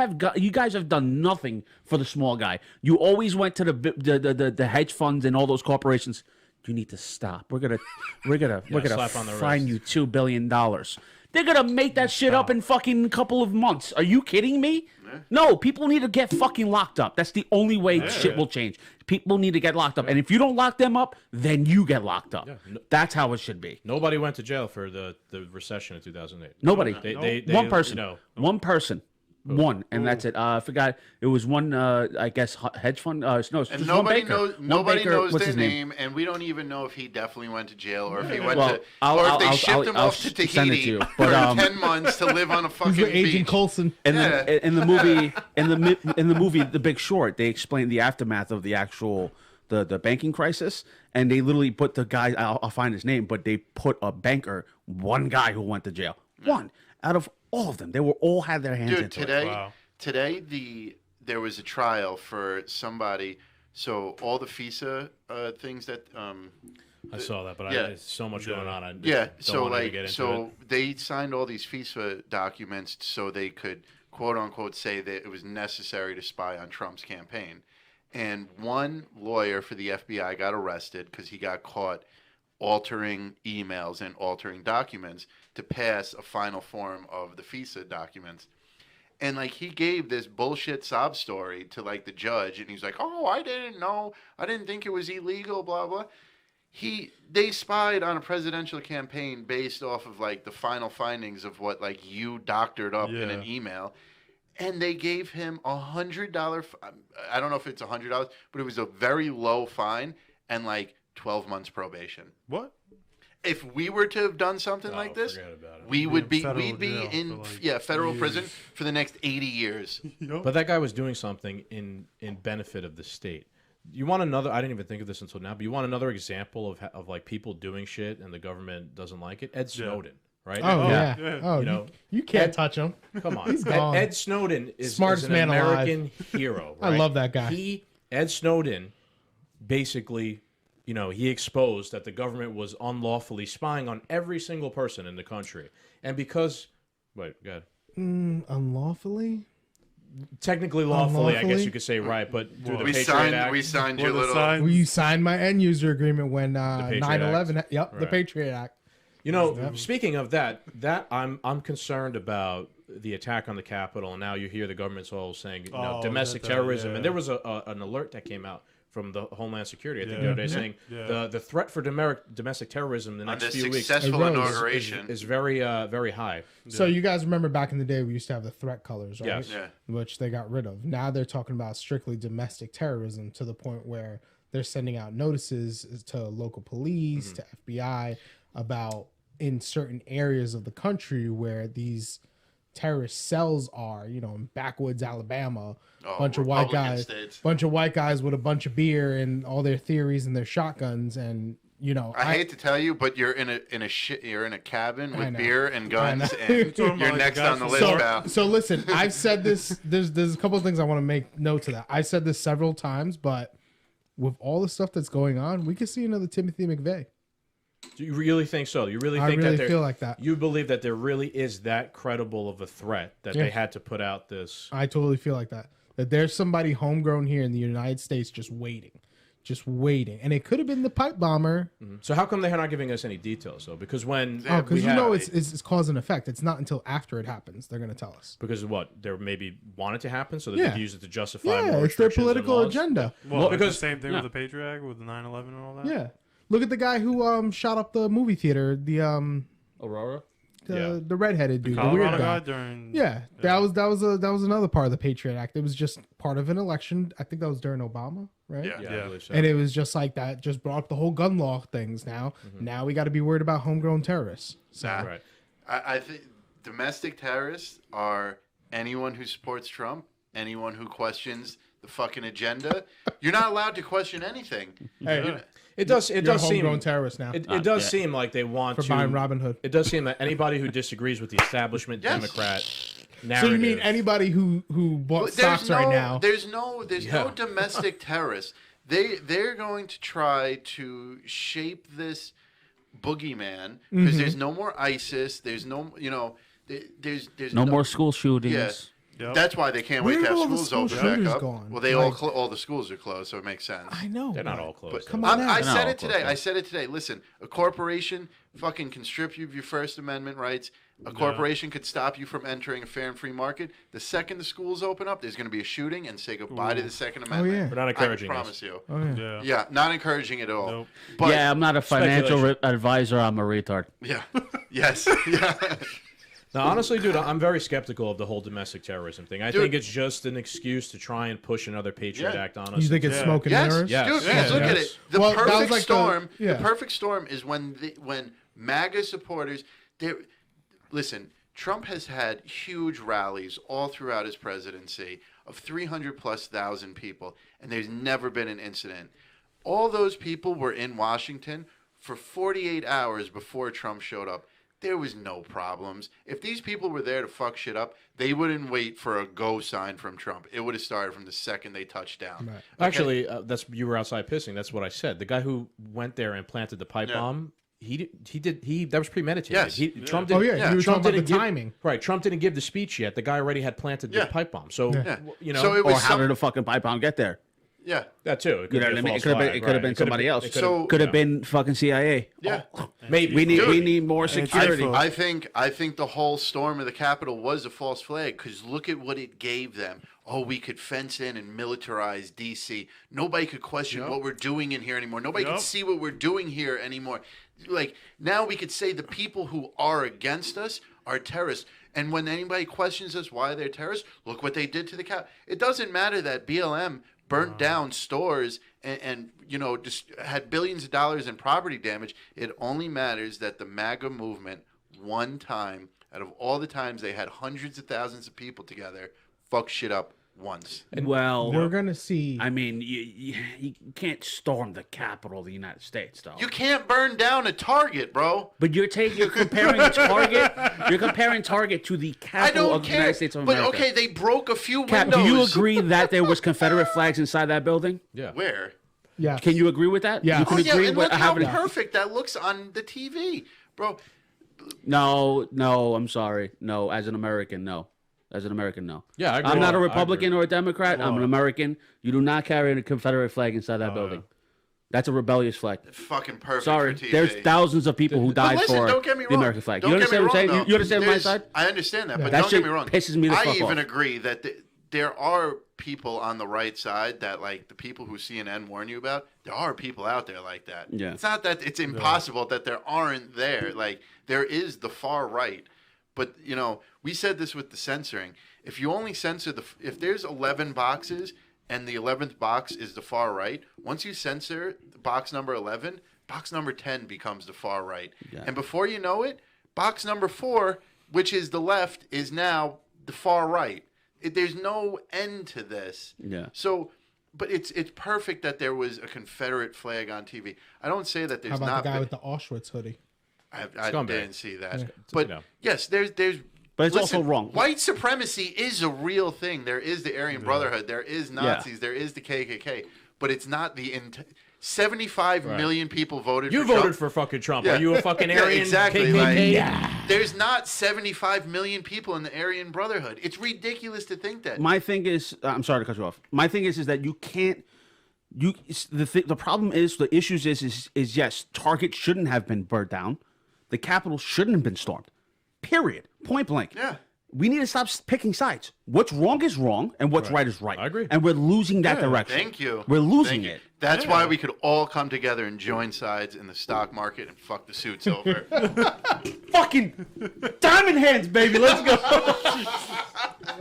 guys have done nothing for the small guy. You always went to the hedge funds and all those corporations. You need to stop. We're gonna fine you $2 billion. They're gonna make that shit up in fucking couple of months. Are you kidding me? Yeah. No, people need to get fucking locked up. That's the only way shit will change. People need to get locked up, and if you don't lock them up, then you get locked up. Yeah. That's how it should be. Nobody went to jail for the recession in 2008. Nobody. They, one person. One person. One, and that's it. I forgot. It was one, I guess, hedge fund. No, and nobody knows their name, and we don't even know if he definitely went to jail or if he went to, or if they shipped him off to Tahiti for 10 months to live on a fucking beach. Agent Coulson. And then in the movie, in the movie, The Big Short, they explain the aftermath of the actual the banking crisis, and they literally put the guy. I'll find his name, but they put a banker, one guy who went to jail, one out of all of them. They were all had their hands into today, it. Wow. Today, there was a trial for somebody So all the FISA things that I saw that, but yeah. there's so much going on. I just yeah, don't so want to like get into so it. they signed all these FISA documents so they could quote unquote say that it was necessary to spy on Trump's campaign. And one lawyer for the FBI got arrested because he got caught altering emails and altering documents to pass a final form of the FISA documents. And like he gave this bullshit sob story to like the judge, and he's like, "Oh, I didn't know. I didn't think it was illegal." Blah blah. They spied on a presidential campaign based off of like the final findings of what like you doctored up in an email, and they gave him $100. I don't know if it's $100, but it was a very low fine and like 12 months probation. What? If we were to have done something like this, forget about it. we'd be federal in jail for, like, federal years. prison for the next 80 years. But that guy was doing something in benefit of the state. You want another? I didn't even think of this until now. But you want another example of like people doing shit and the government doesn't like it? Ed Snowden, right? Oh yeah. yeah. Oh, You know, you can't touch him. Come on, He's gone. Ed Snowden is Smartest an man alive. American hero. I right? love that guy. Ed Snowden, basically, he exposed that the government was unlawfully spying on every single person in the country, and because, wait, go ahead. Unlawfully. Technically, lawfully, I guess Unlawfully? you could say, right? But through the We Patriot Act, signed your Well, the little. sign- Well, you signed my end user agreement when Patriot 9/11. Yep, the Right. Patriot Act. Speaking of that I'm concerned about the attack on the Capitol, and now you hear the government's all saying domestic terrorism, and there was an alert that came out from the Homeland Security, I think, the other day, saying the threat for domestic terrorism in the next the few weeks successful It rose. inauguration. is very very high. So you guys remember back in the day we used to have the threat colors, right? Yes. Yeah. Which they got rid of. Now they're talking about strictly domestic terrorism to the point where they're sending out notices to local police, to FBI about in certain areas of the country where these terrorist cells are, in backwoods Alabama, bunch of white Republican guys, states. bunch of white guys with a bunch of beer and all their theories and their shotguns, and I hate to tell you, but you're in a cabin I with know. beer and I guns, know. and talking you're about next the guys on the from list, Florida. pal. So listen, I've said this. There's a couple of things I want to make note to that. I've said this several times, but with all the stuff that's going on, we could see another Timothy McVeigh. Do you really think so? You really I think really that feel like that. you believe that there really is that credible of a threat that Yeah. they had to put out this? I totally feel like that. That there's somebody homegrown here in the United States just waiting, and it could have been the pipe bomber. So how come they're not giving us any details though? Because when Yeah, Because we have- it's cause and effect. It's not until after it happens they're going to tell us. because of what they maybe want it to happen, so that Yeah. they can use it to justify Yeah, more it's their restrictions and political laws? agenda. Well, because- it's the same thing with the Patriot Act, with the 9/11 and all that. Yeah. Look at the guy who shot up the movie theater. Aurora. The redheaded dude, the Colorado weird guy guy. during. Yeah, that was another part of the Patriot Act. It was just part of an election. I think that was during Obama, right? Yeah. Yeah, I believe so. And it was just like that. Just brought up the whole gun law things. Now we got to be worried about homegrown terrorists. So Nah. Right. I think domestic terrorists are anyone who supports Trump, anyone who questions the fucking agenda. You're not allowed to question anything. hey, It does. It you're a does seem. homegrown terrorist now It does seem like they want for to. buying Robin Hood. It does seem that anybody who disagrees with the establishment Yes. Democrat So narrative. you mean anybody who bought But stocks right now? There's no Yeah. domestic terrorists. They're going to try to shape this boogeyman because there's no more ISIS. There's no there's No more school shootings. Yeah. Yep. That's why they can't wait Where to did have all the schools school open back shooters up. gone? Well, they Like- all the schools are closed, so it makes sense. I know. They're not but- all closed. But though. Come on. I now. said No, it today. I said it today. Listen, a corporation fucking can strip you of your First Amendment rights. A corporation could stop you from entering a fair and free market. The second the schools open up, there's going to be a shooting and say goodbye to the Second Amendment. yeah. We're not encouraging I this. promise you. Oh, yeah. Yeah. Yeah, not encouraging at all. Nope. But Yeah, I'm not a financial Speculation. advisor. I'm a retard. yeah, yes, yeah. Now, honestly, dude, I'm very skeptical of the whole domestic terrorism thing. I Dude. think it's just an excuse to try and push another Patriot Yeah. Act on us. You think it's Yeah. smoke and Yes, mirrors? Yes. dude. Yes. Look at Yes. it. The Well, that was perfect like storm. yeah. The perfect storm is when MAGA supporters. Listen, Trump has had huge rallies all throughout his presidency of 300,000+ people, and there's never been an incident. All those people were in Washington for 48 hours before Trump showed up. there was no problems. If these people were there to fuck shit up, they wouldn't wait for a go sign from Trump. It would have started from the second they touched down. Right. Okay? Actually, you were outside pissing. That's what I said. The guy who went there and planted the pipe bomb, he that was premeditated. Yes. Trump Oh didn't, yeah, you were Trump talking about the didn't give, timing. right. Trump didn't give the speech yet. The guy already had planted the pipe bomb. So you know, So it Or was how did the fucking pipe bomb get there? yeah. that too. It You know be what I a mean? false It could have been. flag, It could have right. been It could've somebody been- else. it could've- So- Could have been fucking CIA. Yeah. maybe. We Dude. need more security. I think the whole storm of the Capitol was a false flag because look at what it gave them. Oh, we could fence in and militarize D.C. Nobody could question what we're doing in here anymore. Nobody could see what we're doing here anymore. Like, now we could say the people who are against us are terrorists. And when anybody questions us why they're terrorists, look what they did to the Capitol. It doesn't matter that BLM burnt down stores and you know, just had billions of dollars in property damage. It only matters that the MAGA movement, one time out of all the times they had hundreds of thousands of people together, fuck shit up once. Well, We're gonna see. I mean, you can't storm the capital of the United States, though. You can't burn down a Target, bro. But you're comparing Target. You're comparing Target to the I capital don't of the care. United States of But America. okay, they broke a few Cap, windows. do you agree that there was Confederate flags inside that building? Yeah. Where? yeah. Can you agree with that? Yeah. You Oh can yeah, agree and with look how having. perfect that looks on the TV, bro. No, I'm sorry. No, as an American, no. As an American, no. Yeah, I agree. I'm not a I Republican agree. or a Democrat. I'm an American. You do not carry a Confederate flag inside that building. That's a rebellious flag. Fucking perfect. Sorry, for TV. there's thousands of people who But died listen, for don't get me the wrong. American flag. Don't You get me understand what I'm saying? wrong, though. You understand my There's- side? I understand that, but That don't get shit me wrong. pisses me the I fuck even off. agree that there are people on the right side that, like the people who CNN warn you about, there are people out there like that. Yeah. It's not that it's impossible that there aren't there. Like, there is the far right. But, you know, we said this with the censoring. If you only censor if there's 11 boxes and the 11th box is the far right, once you censor box number 11, box number 10 becomes the far right. Yeah. And before you know it, box number 4, which is the left, is now the far right. There's no end to this. Yeah. So, but it's perfect that there was a Confederate flag on TV. I don't say that How there's about not the guy been- with the Auschwitz hoodie? I Scumbag. didn't see that. Yeah. But You know. yes, there's But it's also wrong. White supremacy is a real thing. There is the Aryan Brotherhood. There is Nazis. There is the KKK. But it's not the 75 million people voted You for Trump. voted for fucking Trump. Yeah. Are you a fucking Yeah, Aryan exactly, KKK? like- There's not 75 million people in the Aryan Brotherhood. It's ridiculous to think that. My thing is, I'm sorry to cut you off. My thing is that you can't. The problem is the issues is yes, Target shouldn't have been burnt down. The Capitol shouldn't have been stormed. Period. Point blank. Yeah. We need to stop picking sides. What's wrong is wrong, and what's right is right. I agree. And we're losing that direction. Thank you. We're losing Thank you. it. That's why we could all come together and join sides in the stock market and fuck the suits over. Fucking diamond hands, baby. Let's go.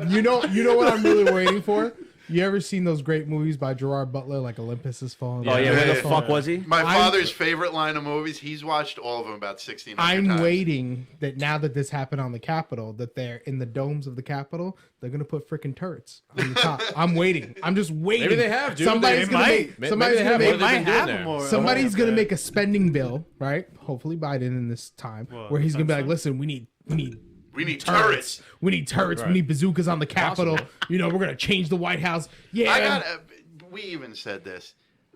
You know what I'm really waiting for? You ever seen those great movies by Gerard Butler, like Olympus Has Fallen? Oh yeah, where the Yeah. fuck was he? My father's favorite line of movies, he's watched all of them about 1,600 I'm times. waiting that now that this happened on the Capitol, that they're in the domes of the Capitol, they're gonna put freaking turrets on the top. I'm waiting. I'm just waiting. Maybe they have, dude. Somebody's They gonna might. make. Somebody's Maybe they gonna have. make. What have they been doing have there? them or- Somebody's or- gonna make a spending bill, right? Hopefully Biden in this time, Well, where he's gonna be like, sometime. "Listen, we need We need turrets. turrets. We need turrets. Right. We need bazookas on the Capitol. Possible. You know, we're gonna change the White House." Yeah, I got. We even said this.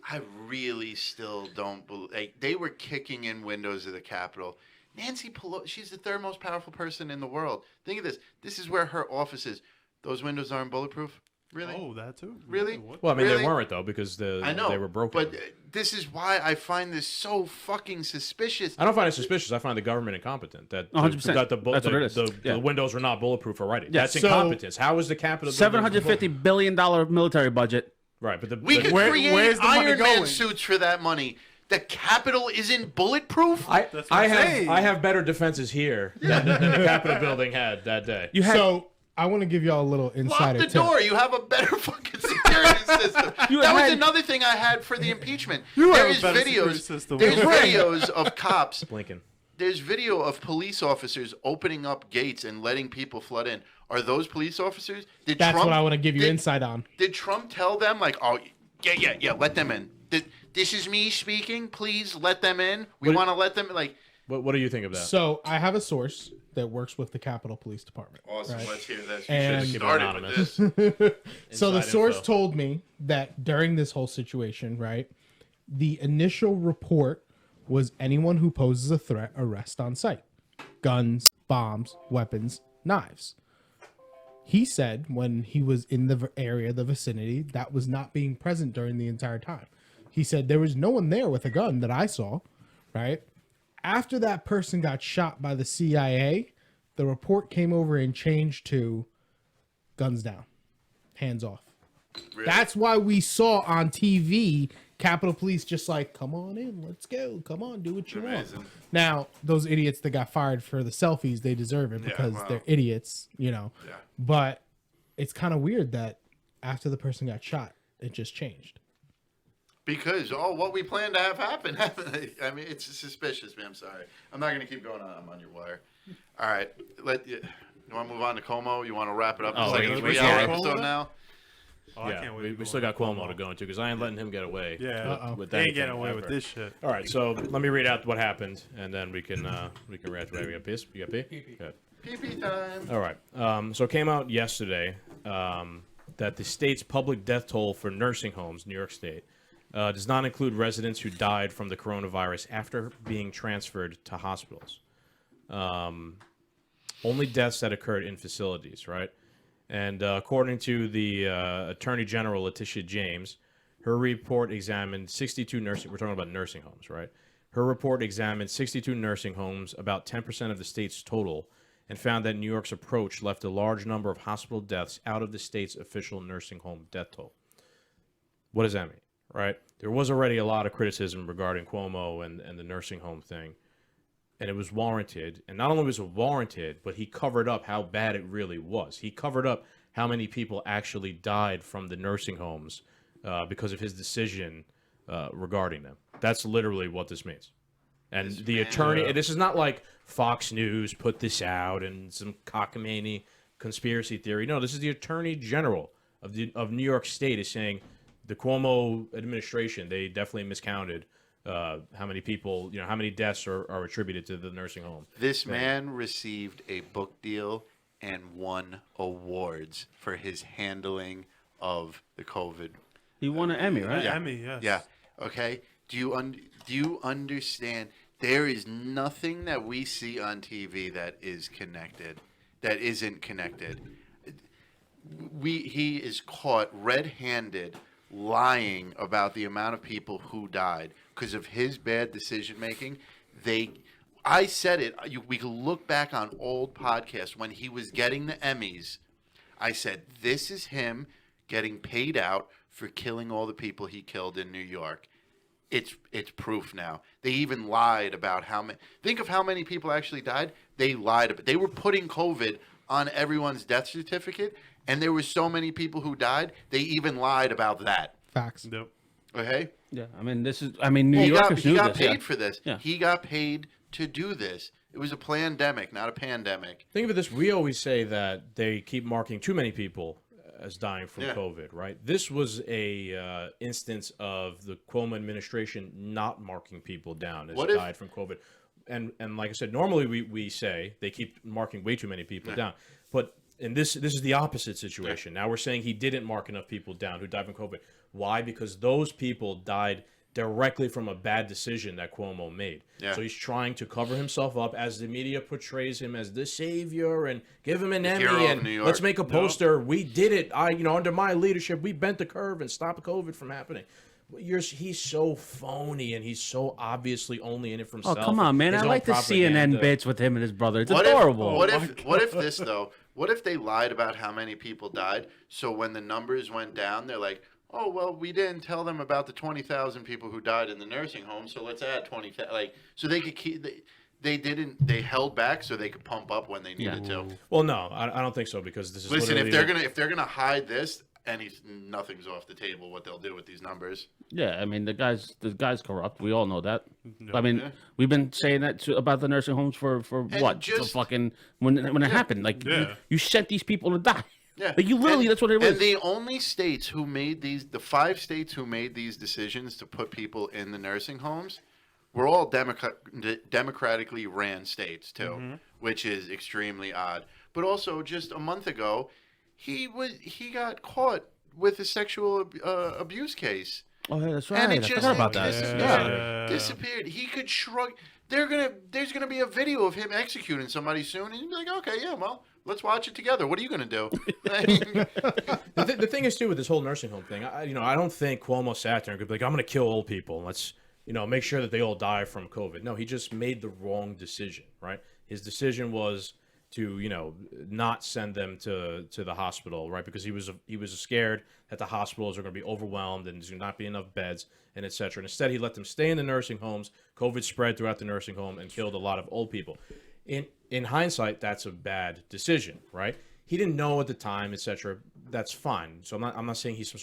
I really still don't believe. Like, they were kicking in windows of the Capitol. Nancy Pelosi, she's the third most powerful person in the world. Think of this. This is where her office is. Those windows aren't bulletproof. Really? Oh, that too. Really? What? Well, I mean, Really? they weren't though because I know they were broken. But this is why I find this so fucking suspicious. I don't find it suspicious. I find the government incompetent. That 100%. That That's what it is. Yeah. The windows were not bulletproof already. Yeah, That's so- incompetence. How is the Capitol $750 billion military budget. Right, but the We could create where's the money Iron Man going? suits for that money. The Capitol isn't bulletproof. That's what I'm saying. I have better defenses here than the Capitol building had that day. You had So I want to give y'all a little Lock insider the tip. door. You have a better fucking security system. You That was had- another thing I had for the impeachment. You There have a is better security videos. system. There's Right. videos of cops. Blinken. There's video of police officers opening up gates and letting people flood in. Are those police officers? Did That's Trump, what I want to give you did- insight on. Did Trump tell them like, oh, yeah, let them in? This is me speaking. Please let them in. We want to let them like. What do you think of that? So I have a source that works with the Capitol Police Department. Awesome. right? Let's hear this. You And- should have started with Anonymous. this. So the Inside source info. told me that during this whole situation, right, the initial report was anyone who poses a threat, arrest on site. Guns, bombs, weapons, knives. He said when he was in the area, the vicinity, that was not being present during the entire time. He said there was no one there with a gun that I saw, right? After that person got shot by the CIA, the report came over and changed to guns down, hands off. Really? That's why we saw on TV Capitol Police just like, come on in, let's go, come on, do what you Amazing. want. Now, those idiots that got fired for the selfies, they deserve it because wow. they're idiots, you know. Yeah. But it's kind of weird that after the person got shot, it just changed. Because what we planned to have happen happened. I mean, it's suspicious, man. I'm sorry. I'm not going to keep going on. I'm on your wire. All right. You want to move on to Como? You want to wrap it up? It's like a we 3-hour can. episode now. Oh, I Yeah, can't wait. we still got Cuomo to go into because I ain't letting him get away. Yeah, Uh-oh. with they ain't anything getting away with ever. this shit. All right, so let me read out what happened, and then we can react to it. We got piss. You got pee? Good. PP time. All right. So it came out yesterday that the state's public death toll for nursing homes, New York State, does not include residents who died from the coronavirus after being transferred to hospitals. Only deaths that occurred in facilities, right? And according to the Attorney General, Letitia James, her report examined 62 nursing. We're talking about nursing homes, right? Her report examined 62 nursing homes, about 10% of the state's total, and found that New York's approach left a large number of hospital deaths out of the state's official nursing home death toll. What does that mean, right? There was already a lot of criticism regarding Cuomo and the nursing home thing, and it was warranted. And not only was it warranted, but he covered up how bad it really was. He covered up how many people actually died from the nursing homes because of his decision regarding them. That's literally what this means. And the attorney, and this is not like Fox News put this out and some cockamamie conspiracy theory. No, this is the Attorney General of New York State is saying the Cuomo administration, they definitely miscounted how many people, how many deaths are attributed to the nursing home. This man received a book deal and won awards for his handling of the COVID. He won an Emmy, right? Yeah. Emmy, yes. Yeah. Okay. Do you understand? There is nothing that we see on TV that is connected, that isn't connected. He is caught red-handed lying about the amount of people who died because of his bad decision making. I said it. We could look back on old podcasts when he was getting the Emmys. I said, this is him getting paid out for killing all the people he killed in New York. It's proof now. They even lied about how many. Think of how many people actually died. They lied about. They were putting COVID on everyone's death certificate, and there were so many people who died. They even lied about that. Facts. Yep. Okay. Yeah, New Yorkers He knew got this. paid for this. Yeah. He got paid to do this. It was a plandemic, not a pandemic. Think of it this: we always say that they keep marking too many people as dying from Yeah. COVID, right? This was a instance of the Cuomo administration not marking people down as What if- died from COVID. And like I said, normally we say they keep marking way too many people down, but in this is the opposite situation. Now we're saying he didn't mark enough people down who died from COVID. Why? Because those people died directly from a bad decision that Cuomo made. Yeah. So he's trying to cover himself up as the media portrays him as the savior and give him an Emmy hero of and New York. let's make a poster. We did it. Under my leadership, we bent the curve and stopped COVID from happening. He's so phony and he's so obviously only in it for Oh, himself. come on, man. His I own like the CNN propaganda. bits with him and his brother. It's What adorable. What if this though? What if they lied about how many people died? So when the numbers went down, they're like, "Oh well, we didn't tell them about the 20,000 people who died in the nursing home, so let's add 20,000." Like, so they could keep. They didn't. They held back so they could pump up when they needed to. Well, no, I don't think so because this is Listen, if literally they're gonna hide this, nothing's off the table. What they'll do with these numbers? Yeah, the guy's corrupt. We all know that. Yeah. We've been saying that about the nursing homes for what? For fucking when it happened. Like you sent these people to die. Yeah, Like you literally, that's what it was. And the only states who made the 5 states who made these decisions to put people in the nursing homes we're all democratically ran states too, which is extremely odd. But also, just a month ago, he got caught with a sexual abuse case. Oh, yeah, that's right. And I it just forgot about that. disappeared. He could shrug. There's gonna be a video of him executing somebody soon, and you'd be like, okay, yeah, well, let's watch it together. What are you gonna do? The thing is too with this whole nursing home thing. I don't think Cuomo sat there and could be like, I'm gonna kill old people. And let's make sure that they all die from COVID. No, he just made the wrong decision. Right. His decision was to not send them to the hospital, right? Because he was scared that the hospitals are going to be overwhelmed and there's going to not be enough beds and etc. And instead, he let them stay in the nursing homes. COVID spread throughout the nursing home and killed a lot of old people. In hindsight, that's a bad decision, right? He didn't know at the time, etc. That's fine. So I'm not saying he's some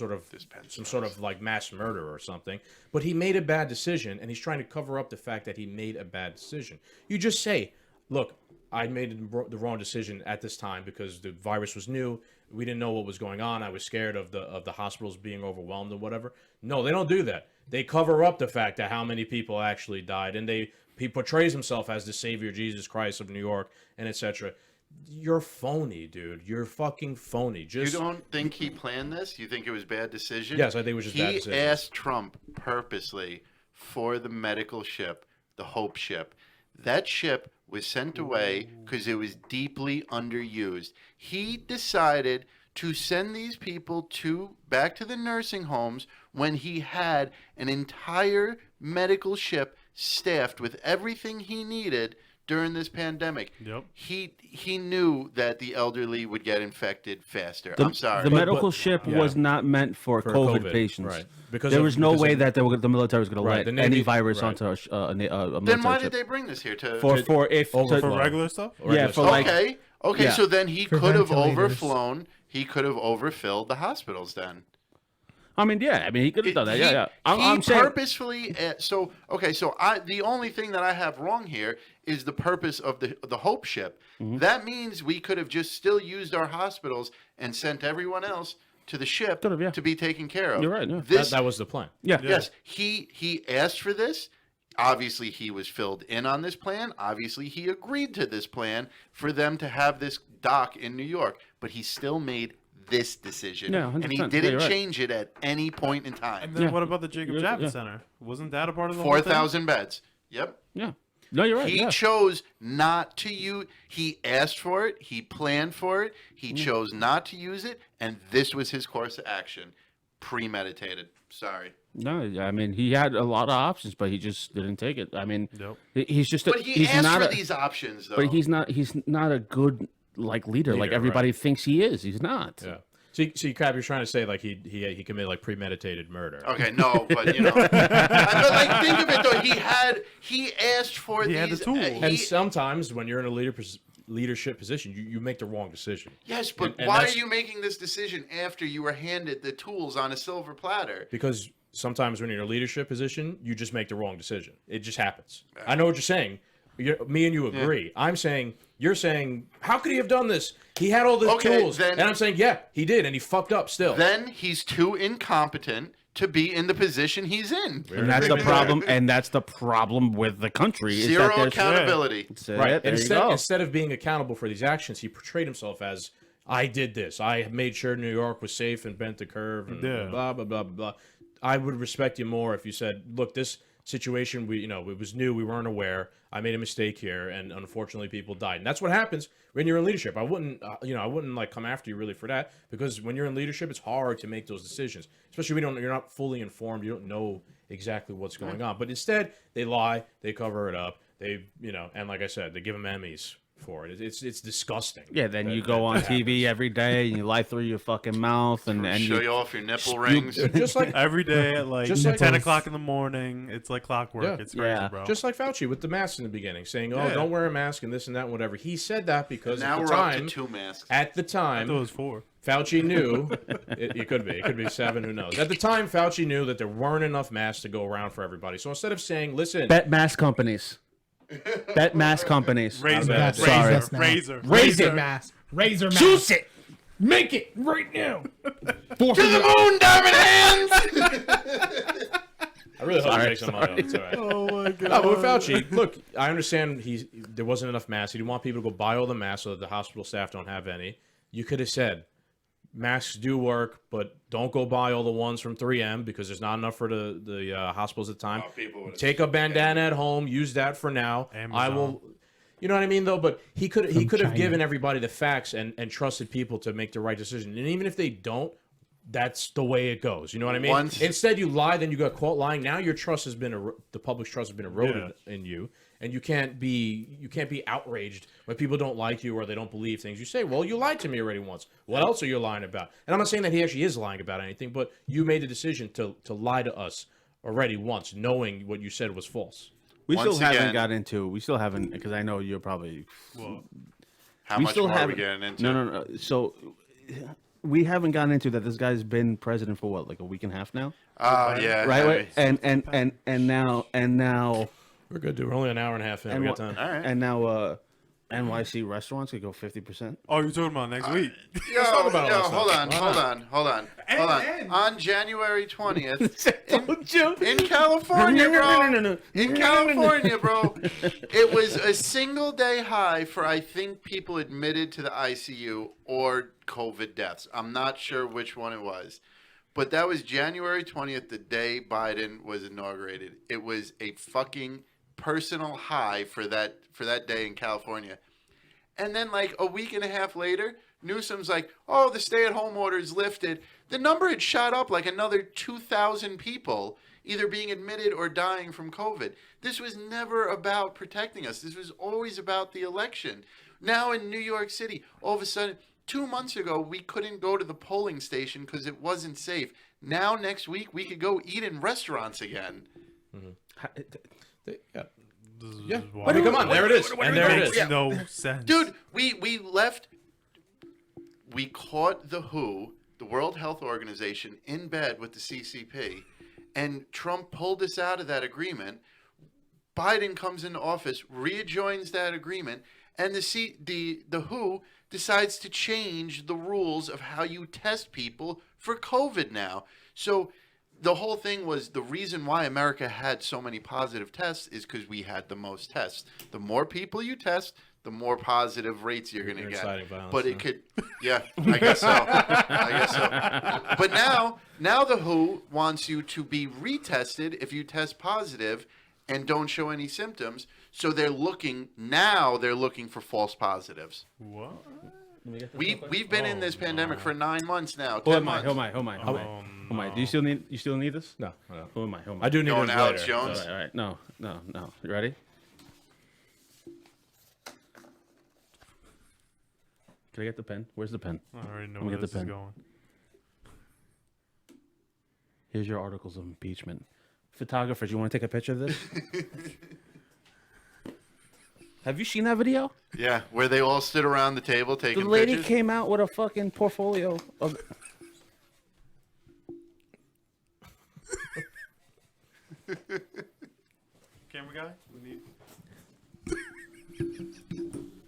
sort of like mass murderer or something, but he made a bad decision and he's trying to cover up the fact that he made a bad decision. You just say, look, I made the wrong decision at this time because the virus was new. We didn't know what was going on. I was scared of the hospitals being overwhelmed or whatever. No, they don't do that. They cover up the fact that how many people actually died, and he portrays himself as the savior, Jesus Christ of New York, and etc. You're phony, dude. You're fucking phony. You don't think he planned this? You think it was a bad decision? Yes, I think it was just bad decision. He asked Trump purposely for the medical ship, the Hope ship. That ship was sent away because it was deeply underused. He decided to send these people back to the nursing homes when he had an entire medical ship staffed with everything he needed during this pandemic. Yep. He knew that the elderly would get infected faster. I'm sorry. The medical ship was not meant for COVID patients. Right. Because there was no way that the military was going to let any virus onto a military Then why ship. did they bring this here to for regular stuff? Yeah, for like Okay, so then he could have ventilators. overflown. He could have overfilled the hospitals then. I mean, he could have done that. Yeah. I'm saying Purposefully. The only thing that I have wrong here is the purpose of the Hope ship. That means we could have just still used our hospitals and sent everyone else to the ship to be taken care of. You're right. Yeah. That was the plan. Yeah. Yes, he asked for this. Obviously, he was filled in on this plan. Obviously, he agreed to this plan for them to have this dock in New York. But he still made this decision. Yeah, 100%. And he didn't change it at any point in time. And then what about the Jacob Javits Center? Wasn't that a part of the whole 4,000 beds. Yep. Yeah. No, you're right. He chose not to use. He asked for it. He planned for it. He chose not to use it, and this was his course of action, premeditated. Sorry. No, I mean he had a lot of options, but he just didn't take it. I mean, he's just. But he asked for these options, though. But he's not. He's not a good leader. Like everybody thinks he is. He's not. Yeah. So Crab, you're trying to say like he committed like premeditated murder. Okay, no, but but like think of it though. He asked for these. Had the tools. And sometimes when you're in a leadership position, you make the wrong decision. Yes, but why are you making this decision after you were handed the tools on a silver platter? Because sometimes when you're in a leadership position, you just make the wrong decision. It just happens. I know what you're saying. Me and you agree. Yeah. You're saying, how could he have done this? He had all the tools. And I'm saying, yeah, he did, and he fucked up still. Then he's too incompetent to be in the position he's in. And that's the problem. And that's the problem with the country. Zero accountability. Right. Instead of being accountable for these actions, he portrayed himself as, I did this. I made sure New York was safe and bent the curve and blah, blah, blah, blah. I would respect you more if you said, look, this situation, it was new, we weren't aware. I made a mistake here, and unfortunately, people died. And that's what happens when you're in leadership. I wouldn't like come after you really for that, because when you're in leadership, it's hard to make those decisions, especially when you're not fully informed. You don't know exactly what's going on. But instead, they lie, they cover it up, and like I said, they give them Emmys for it. It's disgusting. Yeah, then you go on TV every day and you lie through your fucking mouth and show you off your nipple rings. Just like every day at like 10 o'clock in the morning. It's like clockwork. Yeah. It's crazy, bro. Just like Fauci with the mask in the beginning, saying, don't wear a mask and this and that and whatever. He said that because now at the we're time, up to 2 masks. At the time, I thought it was 4. Fauci knew it could be 7. Who knows? At the time, Fauci knew that there weren't enough masks to go around for everybody. So instead of saying, "Listen," bet mask companies. Bet mask companies. Razor mask. Juice it. Make it right now. To the moon, diamond hands. I really hope he Sorry, makes some money. It's all right. Oh my god. No, but with Fauci, look, I understand there wasn't enough masks. He didn't want people to go buy all the masks so that the hospital staff don't have any. You could have said, masks do work, but don't go buy all the ones from 3M because there's not enough for the hospitals at the time. Take a bandana at home, use that for now. Amazon. I will. You know what I mean, though. But he could have China. given everybody the facts and trusted people to make the right decision. And even if they don't, that's the way it goes. You know what I mean? Instead, you lie, then you got caught lying. Now your trust has been the public's trust has been eroded in you, and you can't be outraged when people don't like you or they don't believe things. You say, "Well, you lied to me already once. What else are you lying about?" And I'm not saying that he actually is lying about anything, but you made the decision to lie to us already once, knowing what you said was false. We Once still haven't again- got into. We still haven't because I know you're probably. Well, How we much still more are we haven't. getting into? No. So we haven't gotten into that. This guy's been president for what, like a week and a half now, Yeah. right? And now We're good, dude. We're only an hour and a half in. We got time. All right. and now NYC restaurants could go 50%. oh, you're talking about next week? Yo, talk about all this hold stuff. on, hold on. And- On January 20th, Told you. in California, bro. No. In California, bro, it was a single day high for, I think, people admitted to the ICU or COVID deaths. I'm not sure which one it was. But that was January 20th, the day Biden was inaugurated. It was a fucking personal high for that day in California. And then like a week and a half later, Newsom's like, "Oh, the stay-at-home order is lifted." The number had shot up like another 2,000 people either being admitted or dying from COVID. This was never about protecting us. This was always about the election. Now in New York City, all of a sudden, 2 months ago, we couldn't go to the polling station because it wasn't safe. Now next week, we could go eat in restaurants again. Yeah. This is Yeah. why- I mean, come on. There it is. And there it Makes is. no sense, Dude, we left. We caught the WHO, the World Health Organization, in bed with the CCP, and Trump pulled us out of that agreement. Biden comes into office, rejoins that agreement, and the WHO decides to change the rules of how you test people for COVID now. So the whole thing was the reason why America had so many positive tests is because we had the most tests. The more people you test, the more positive rates you're going to You're get. inciting violence, But it huh? could, yeah, I guess so. I guess so. But now the WHO wants you to be retested if you test positive and don't show any symptoms. So they're looking for false positives. What? We've been in this pandemic for 9 months now. Who 10 am I? months. Who am I? Do you still need this? No. Who am I? Who am I do need Going this Alex later. Jones. All right. No. You ready? Can I get the pen? Where's the pen? I already know Let me where get the this is pen. going. Here's your articles of impeachment. Photographers, you want to take a picture of this? Have you seen that video? Yeah, where they all stood around the table The taking lady pictures. came out with a fucking portfolio of. Camera guy? We need...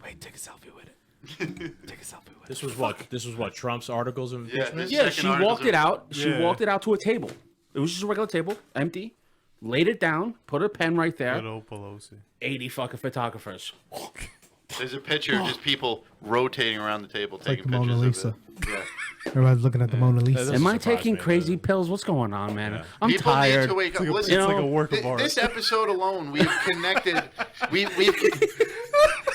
Wait, take a selfie with it. Take a selfie with This was what Trump's articles of Yeah, impeachment. this- Yeah, Second she articles walked of- it out. She Yeah. walked it out to a table. It was just a regular table, empty. Laid it down, put a pen right there. Good old Pelosi. 80 fucking photographers. There's a picture of just people rotating around the table like taking the Mona pictures Lisa. of it. Yeah. Everybody's looking at the Mona Lisa. Doesn't Am I surprise taking me, crazy but- pills? What's going on, man? I'm People tired. need to wake up. It's like a, Listen, it's like a work of art. this episode alone, we've connected. We've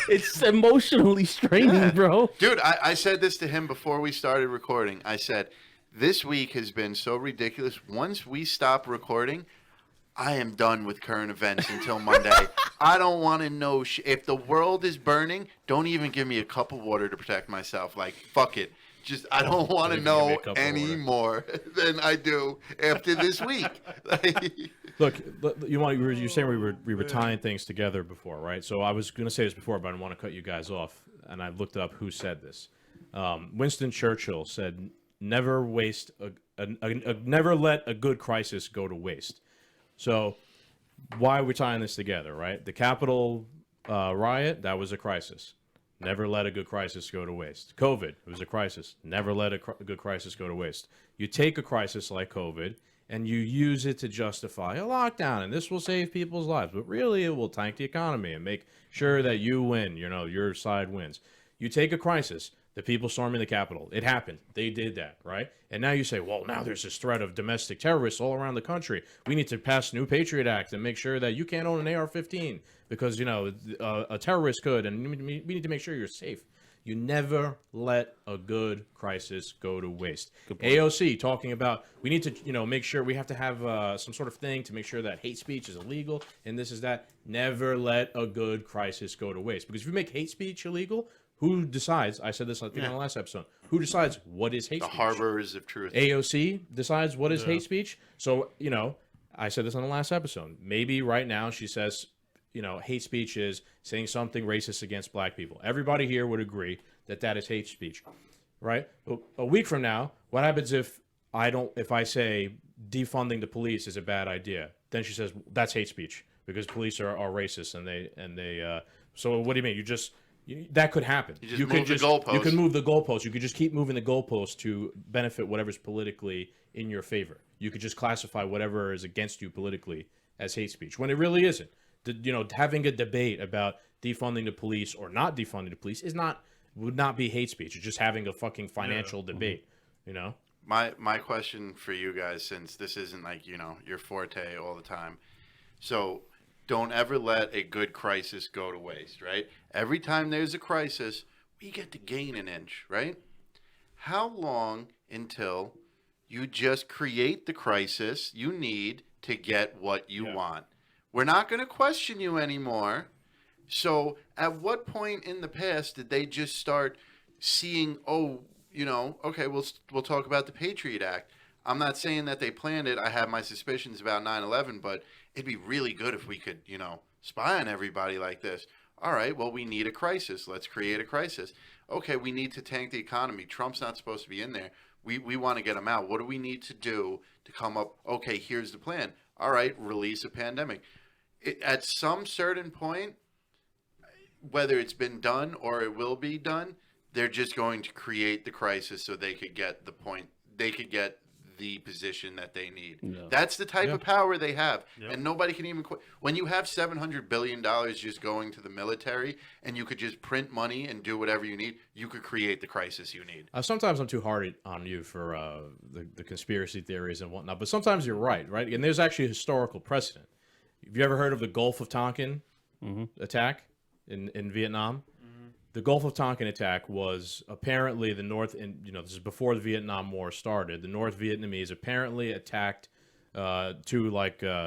It's emotionally straining, bro. Dude, I said this to him before we started recording. I said, this week has been so ridiculous. Once we stop recording, I am done with current events until Monday. I don't want to know. If the world is burning, don't even give me a cup of water to protect myself. Like, fuck it. Just, I don't want to even give me know a cup of any water. more than I do after this week. Look, you're saying we were tying things together before, right? So I was going to say this before, but I didn't want to cut you guys off, and I looked up who said this. Winston Churchill said, "Never waste never let a good crisis go to waste." So why are we tying this together, right? The Capitol riot, that was a crisis. Never let a good crisis go to waste. COVID, it was a crisis. Never let a good crisis go to waste. You take a crisis like COVID and you use it to justify a lockdown, and this will save people's lives, but really it will tank the economy and make sure that you win, your side wins. You take a crisis, the people storming the Capitol. It happened. They did that, right? And now you say, well, now there's this threat of domestic terrorists all around the country. We need to pass a new Patriot Act and make sure that you can't own an AR-15 because, a terrorist could, and we need to make sure you're safe. You never let a good crisis go to waste. AOC talking about we need to, make sure we have to have some sort of thing to make sure that hate speech is illegal and this is that. Never let a good crisis go to waste. Because if you make hate speech illegal, who decides? I said this, I think, on the last episode. Who decides what is hate speech? The harbors of truth. AOC decides what is hate speech. So, I said this on the last episode. Maybe right now she says, hate speech is saying something racist against black people. Everybody here would agree that that is hate speech, right? A week from now, what happens if I say defunding the police is a bad idea? Then she says that's hate speech because police are racist and they. So what do you mean? That could happen. You could move the goalposts. You can move the goalposts. You could just keep moving the goalposts to benefit whatever's politically in your favor. You could just classify whatever is against you politically as hate speech when it really isn't. Having a debate about defunding the police or not defunding the police would not be hate speech. It's just having a fucking financial debate. My question for you guys, since this isn't like your forte all the time, so don't ever let a good crisis go to waste, right? Every time there's a crisis, we get to gain an inch, right? How long until you just create the crisis you need to get what you want? We're not going to question you anymore. So at what point in the past did they just start seeing, okay, we'll talk about the Patriot Act. I'm not saying that they planned it. I have my suspicions about 9/11, but it'd be really good if we could, spy on everybody like this. All right, well, we need a crisis. Let's create a crisis. Okay, we need to tank the economy. Trump's not supposed to be in there. We want to get him out. What do we need to do to come up? Okay, here's the plan. All right, release a pandemic. At some certain point, whether it's been done or it will be done, they're just going to create the crisis so they could get the point. They could get the position that they need. Yeah. That's the type of power they have. Yep. And nobody can even quit. When you have $700 billion just going to the military and you could just print money and do whatever you need, you could create the crisis you need. Sometimes I'm too hard on you for the conspiracy theories and whatnot, but sometimes you're right? And there's actually a historical precedent. Have you ever heard of the Gulf of Tonkin attack in Vietnam? Mm-hmm. The Gulf of Tonkin attack was apparently the North, this is before the Vietnam War started. The North Vietnamese apparently attacked two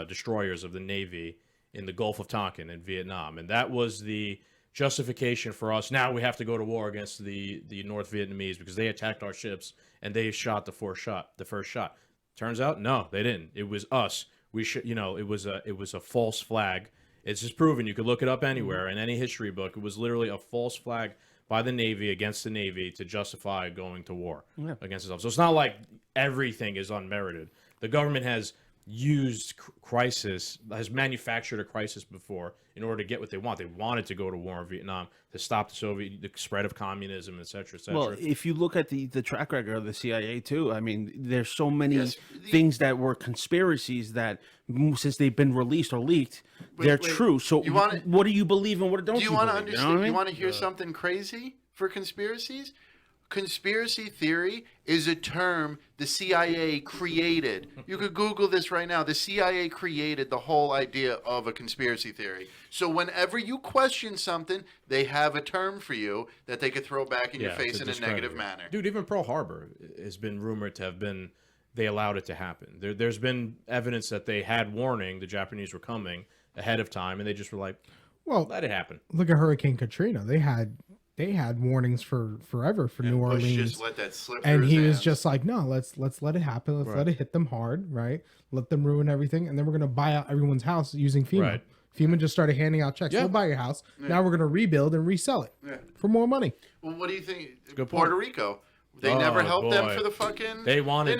destroyers of the Navy in the Gulf of Tonkin in Vietnam, and that was the justification for us. Now we have to go to war against the North Vietnamese because they attacked our ships and they shot the first shot. Turns out, no, they didn't. It was us. We should, it was a false flag. It's just proven. You could look it up anywhere in any history book. It was literally a false flag by the Navy against the Navy to justify going to war against itself. So it's not like everything is unmerited. The government has used has manufactured a crisis before in order to get what they want. They wanted to go to war in Vietnam to stop the spread of communism, et cetera, et cetera. Well, if you look at the track record of the CIA too, I mean, there's so many things that were conspiracies that since they've been released or leaked, they're true. So what do you believe and what don't you believe? Understand? You want to hear something crazy for conspiracies? Conspiracy theory is a term the CIA created. You could Google this right now. The CIA created the whole idea of a conspiracy theory. So whenever you question something, they have a term for you that they could throw back in your face in a negative manner. Dude, even Pearl Harbor has been rumored to have been, they allowed it to happen. There's been evidence that they had warning the Japanese were coming ahead of time, and they just were like, well, let it happen. Look at Hurricane Katrina. They had warnings for forever for New Orleans. Just let that slip and he was just like, no, let's let it happen. Let's let it hit them hard, right? Let them ruin everything, and then we're gonna buy out everyone's house using FEMA. Right. FEMA just started handing out checks. We'll buy your house. Now we're gonna rebuild and resell it for more money. Well, what do you think? Puerto Rico. They never helped them for the fucking. They wanted.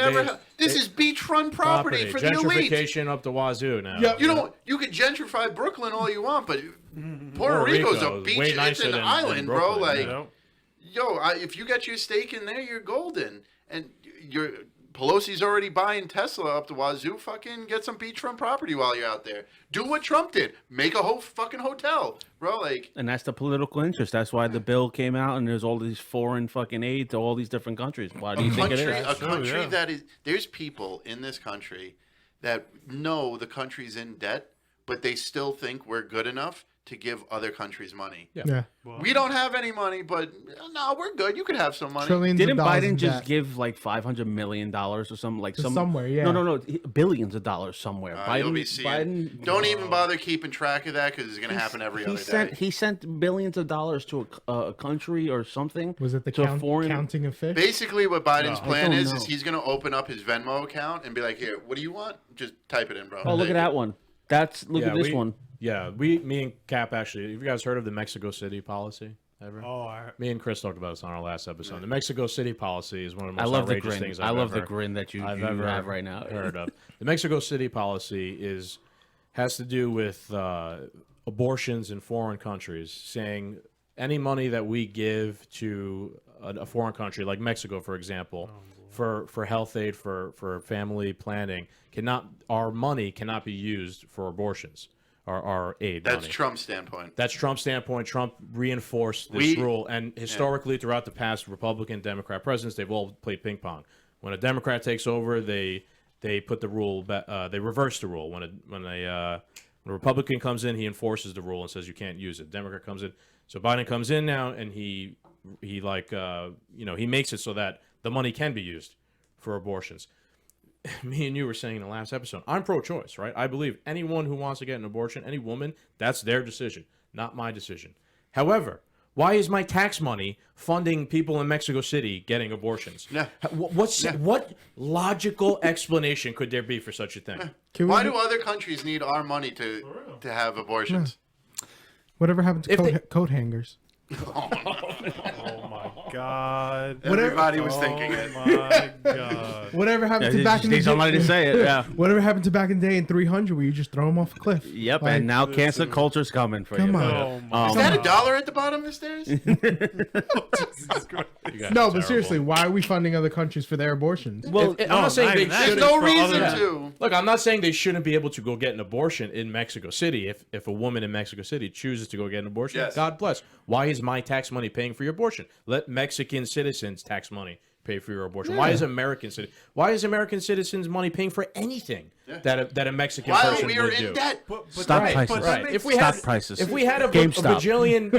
This is beachfront property for the elite. Gentrification up the wazoo now. Yeah, you can gentrify Brooklyn all you want, but Puerto Rico's a beach. It's an island, bro. Like, if you got your stake in there, you're golden. And Pelosi's already buying Tesla up the wazoo. Fucking get some beachfront property while you're out there. Do what Trump did. Make a whole fucking hotel, bro. Like, And that's the political interest. That's why the bill came out, and there's all these foreign fucking aid to all these different countries. Why do you think it is? a country that is. There's people in this country that know the country's in debt, but they still think we're good enough to give other countries money. Yeah. We don't have any money, but no, we're good. You could have some money. Trillions Didn't of dollars Biden in just debt. give like $500 million or something? Like Somewhere, yeah. No, billions of dollars somewhere. You'll be seeing. Don't even bother keeping track of that because it's going to happen every other day. He sent billions of dollars to a country or something. Was it the to a foreign? counting of fish? Basically, what Biden's plan don't is know. he's going to open up his Venmo account and be like, "Here, what do you want? Just type it in, bro." Oh, look at that one. Look at this one. Yeah, me and Cap actually. Have you guys heard of the Mexico City policy ever? Oh, Me and Chris talked about this on our last episode. The Mexico City policy is one of the I most love the outrageous grin. things I I've love ever, the grin that you ever have right now. heard of. The Mexico City policy has to do with abortions in foreign countries, saying any money that we give to a foreign country, like Mexico, for example, for health aid, for family planning, our money cannot be used for abortions. Our aid That's money. Trump's standpoint. That's Trump's standpoint. Trump reinforced this rule, and historically, throughout the past Republican, Democrat presidents, they've all played ping pong. When a Democrat takes over, they put the rule, they reverse the rule. When a Republican comes in, he enforces the rule and says you can't use it. Democrat comes in, so Biden comes in now, and he makes it so that the money can be used for abortions. Me and you were saying in the last episode, I'm pro-choice, right? I believe anyone who wants to get an abortion, any woman, that's their decision, not my decision. However, why is my tax money funding people in Mexico City getting abortions? Yeah. What logical explanation could there be for such a thing? Why do other countries need our money to have abortions? Whatever happened to coat hangers? Oh my God! Everybody was thinking it. Oh my God! Whatever happened to back in the day? Somebody to say it. Yeah. Whatever happened to back in the day in 300 where you just throw them off a cliff? Yep. Like, And now cancel culture's coming for Come you. on. Oh my Is that $1 at the bottom of the stairs? Jesus Christ. You guys No, are but seriously, terrible. why are we funding other countries for their abortions? Well, I'm not saying they that. should. There's no for reason other- to. Look, I'm not saying they shouldn't be able to go get an abortion in Mexico City. If a woman in Mexico City chooses to go get an abortion, Yes. God bless. Why is my tax money paying for your abortion? Let Mexican citizens' tax money pay for your abortion. Why is American citizens' money paying for anything that a Mexican While person we are would in do? debt. Stop Right, prices. right. If we Stop had prices. if we had a GameStop. bajillion,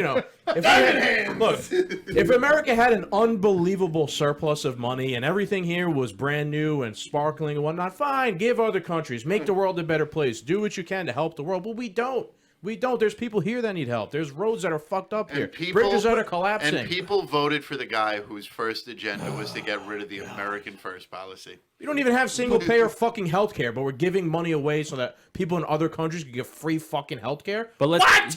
if America had an unbelievable surplus of money and everything here was brand new and sparkling and whatnot, fine, give other countries, make the world a better place, do what you can to help the world. But we don't. We don't. There's people here that need help. There's roads that are fucked up here. Bridges that are collapsing. And people voted for the guy whose first agenda was to get rid of the American First policy. We don't even have single payer fucking health care, but we're giving money away so that people in other countries can get free fucking health care. But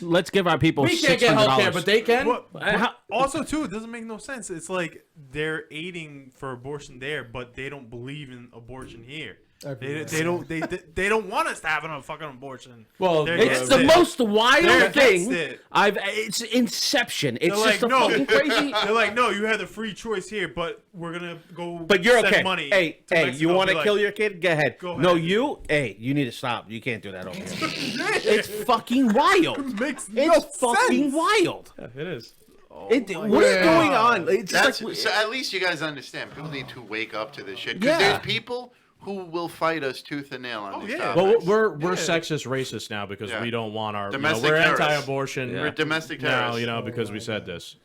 let's give our people We can't get health care, $600. but they can. But also, too, it doesn't make no sense. It's like they're aiding for abortion there, but they don't believe in abortion here. They don't want us to have a fucking abortion. Well, They're It's against the it. most wild They're against thing it. It's Inception. It's They're just like, a no. fucking crazy. They're like, no, you had the free choice here, but we're gonna go. But you're send okay. money Hey, to Mexico. you want Be to like, kill your kid? Go ahead. Go No, ahead. you need to stop. You can't do that over here. It's fucking wild. Makes It's fucking wild. it is. What is going on? It's That's like so. At least you guys understand. People need to wake up to this shit because Yeah. there's people who will fight us tooth and nail on these yeah. topics. Well, we're sexist, racist now because Yeah. we don't want our. Domestic we're terrorists. anti-abortion. We're domestic now, terrorists. because we said this.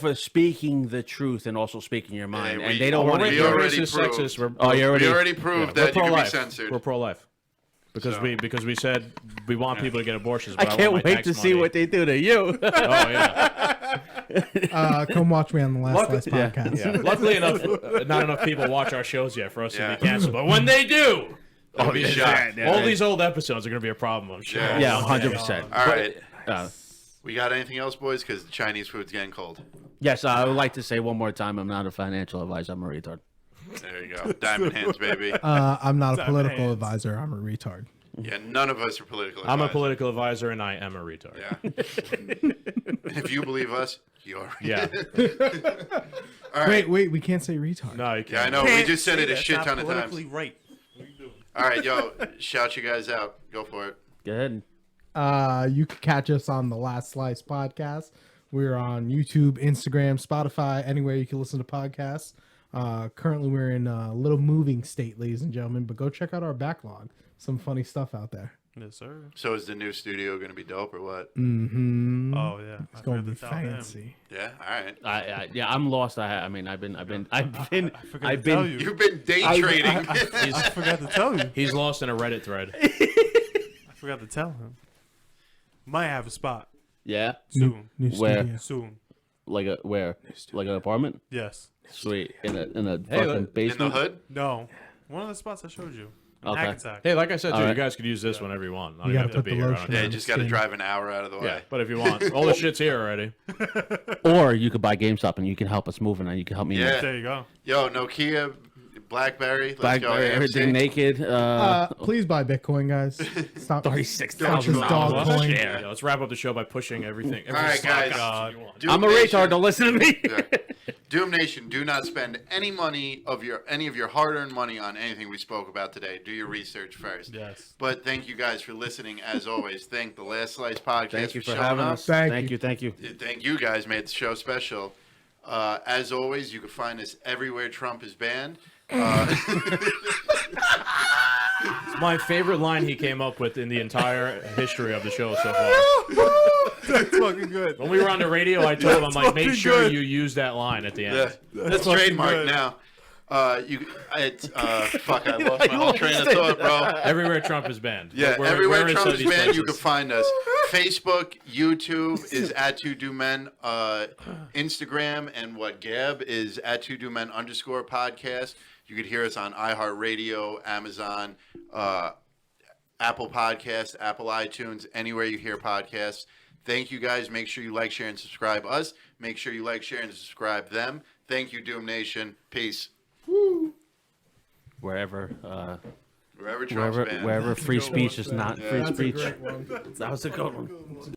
for speaking the truth and also speaking your mind, we- and they don't we want to already hear. proved- racist, sexist. We're, Oh, you We already. already proved we're that you can be pro-life. censored. We're pro-life because we said we want people to get abortions. I But can't want my wait tax to see money. what they do to you. Oh yeah. Come watch me on the last podcast. Yeah. Luckily enough, not enough people watch our shows yet for us to Yeah. be canceled. But when they do, They'll be shocked. all these old episodes are going to be a problem. I'm sure. Yeah. Yeah, 100%. All right. Uh, We got anything else, boys? Because the Chinese food's getting cold. yes, I would like to say one more time. I'm not a financial advisor. I'm a retard. There you go. Diamond hands, baby. I'm not a political hands. advisor. I'm a retard. Yeah, none of us are political I'm a advisors. political advisor and I am a retard. Yeah. If you believe us, You're Yeah. All right. Wait, we can't say retard. No, you Yeah, I can't. know. We Can't just said say it a that's shit not ton of times. politically right. What are you doing? All right, yo, shout you guys out. Go for it. Go ahead. You can catch us on the Last Slice podcast. We're on YouTube, Instagram, Spotify, anywhere you can listen to podcasts. Currently, we're in a little moving state, ladies and gentlemen, but go check out our backlog. Some funny stuff out there. Yes, sir. So is the new studio going to be dope or what? Mm-hmm. Oh yeah, It's gonna be fancy. Yeah. All right. Yeah, I'm lost. I've been I forgot to tell you. You've been day trading. I forgot to tell you. He's lost in a Reddit thread. I forgot to tell him. Might have a spot Yeah, soon. New Where? studio. Soon. like a where? Like an apartment? Yes. Sweet. In a Hey, fucking In the basement. hood? No. One of the spots I showed you. Okay. Hackensack. Hey, like I said, too, All you right. guys could use this whenever you want. Not You even gotta have to put be the here on lotion a Yeah, on you the just got to skin. drive an hour out of the way. Yeah, but if you want, all the shit's here already. Or you could buy GameStop and you can help us move and you can help me. Yeah. move. There you go. Yo, Nokia, BlackBerry. Let's BlackBerry, go. everything AMC. naked. Please buy Bitcoin, guys. Stop. $36,000 dog coin. share. Yeah, let's wrap up the show by pushing everything. All right, guys. God. Doom I'm a Nation- retard. Don't listen to me. Yeah. Doom Nation, do not spend any of your hard-earned money on anything we spoke about today. Do your research first. Yes. But thank you guys for listening. As always, thank the Last Slice podcast Thank you for showing having up. us. Thank you. Thank you. Thank you guys, made the show special. As always, you can find us everywhere Trump is banned. It's my favorite line he came up with in the entire history of the show so far. That's fucking good. When we were on the radio, I told him, I'm like, make fucking sure good. you use that line at the end. Yeah, that's fucking trademark good. now. Fuck, I lost my whole train of thought, bro. Everywhere Trump is banned. Yeah, We're everywhere in Trump some is of these banned, you can places. find us. Facebook, YouTube is at 2DoMen. Instagram and Gab is at 2DoMen _podcast. You could hear us on iHeartRadio, Amazon, Apple Podcasts, Apple iTunes, anywhere you hear podcasts. Thank you guys. Make sure you like, share, and subscribe us. Make sure you like, share, and subscribe them. Thank you, Doom Nation. Peace. Wherever Wherever Trump's banned. free speech is not free That's a speech. great one. That was a good one.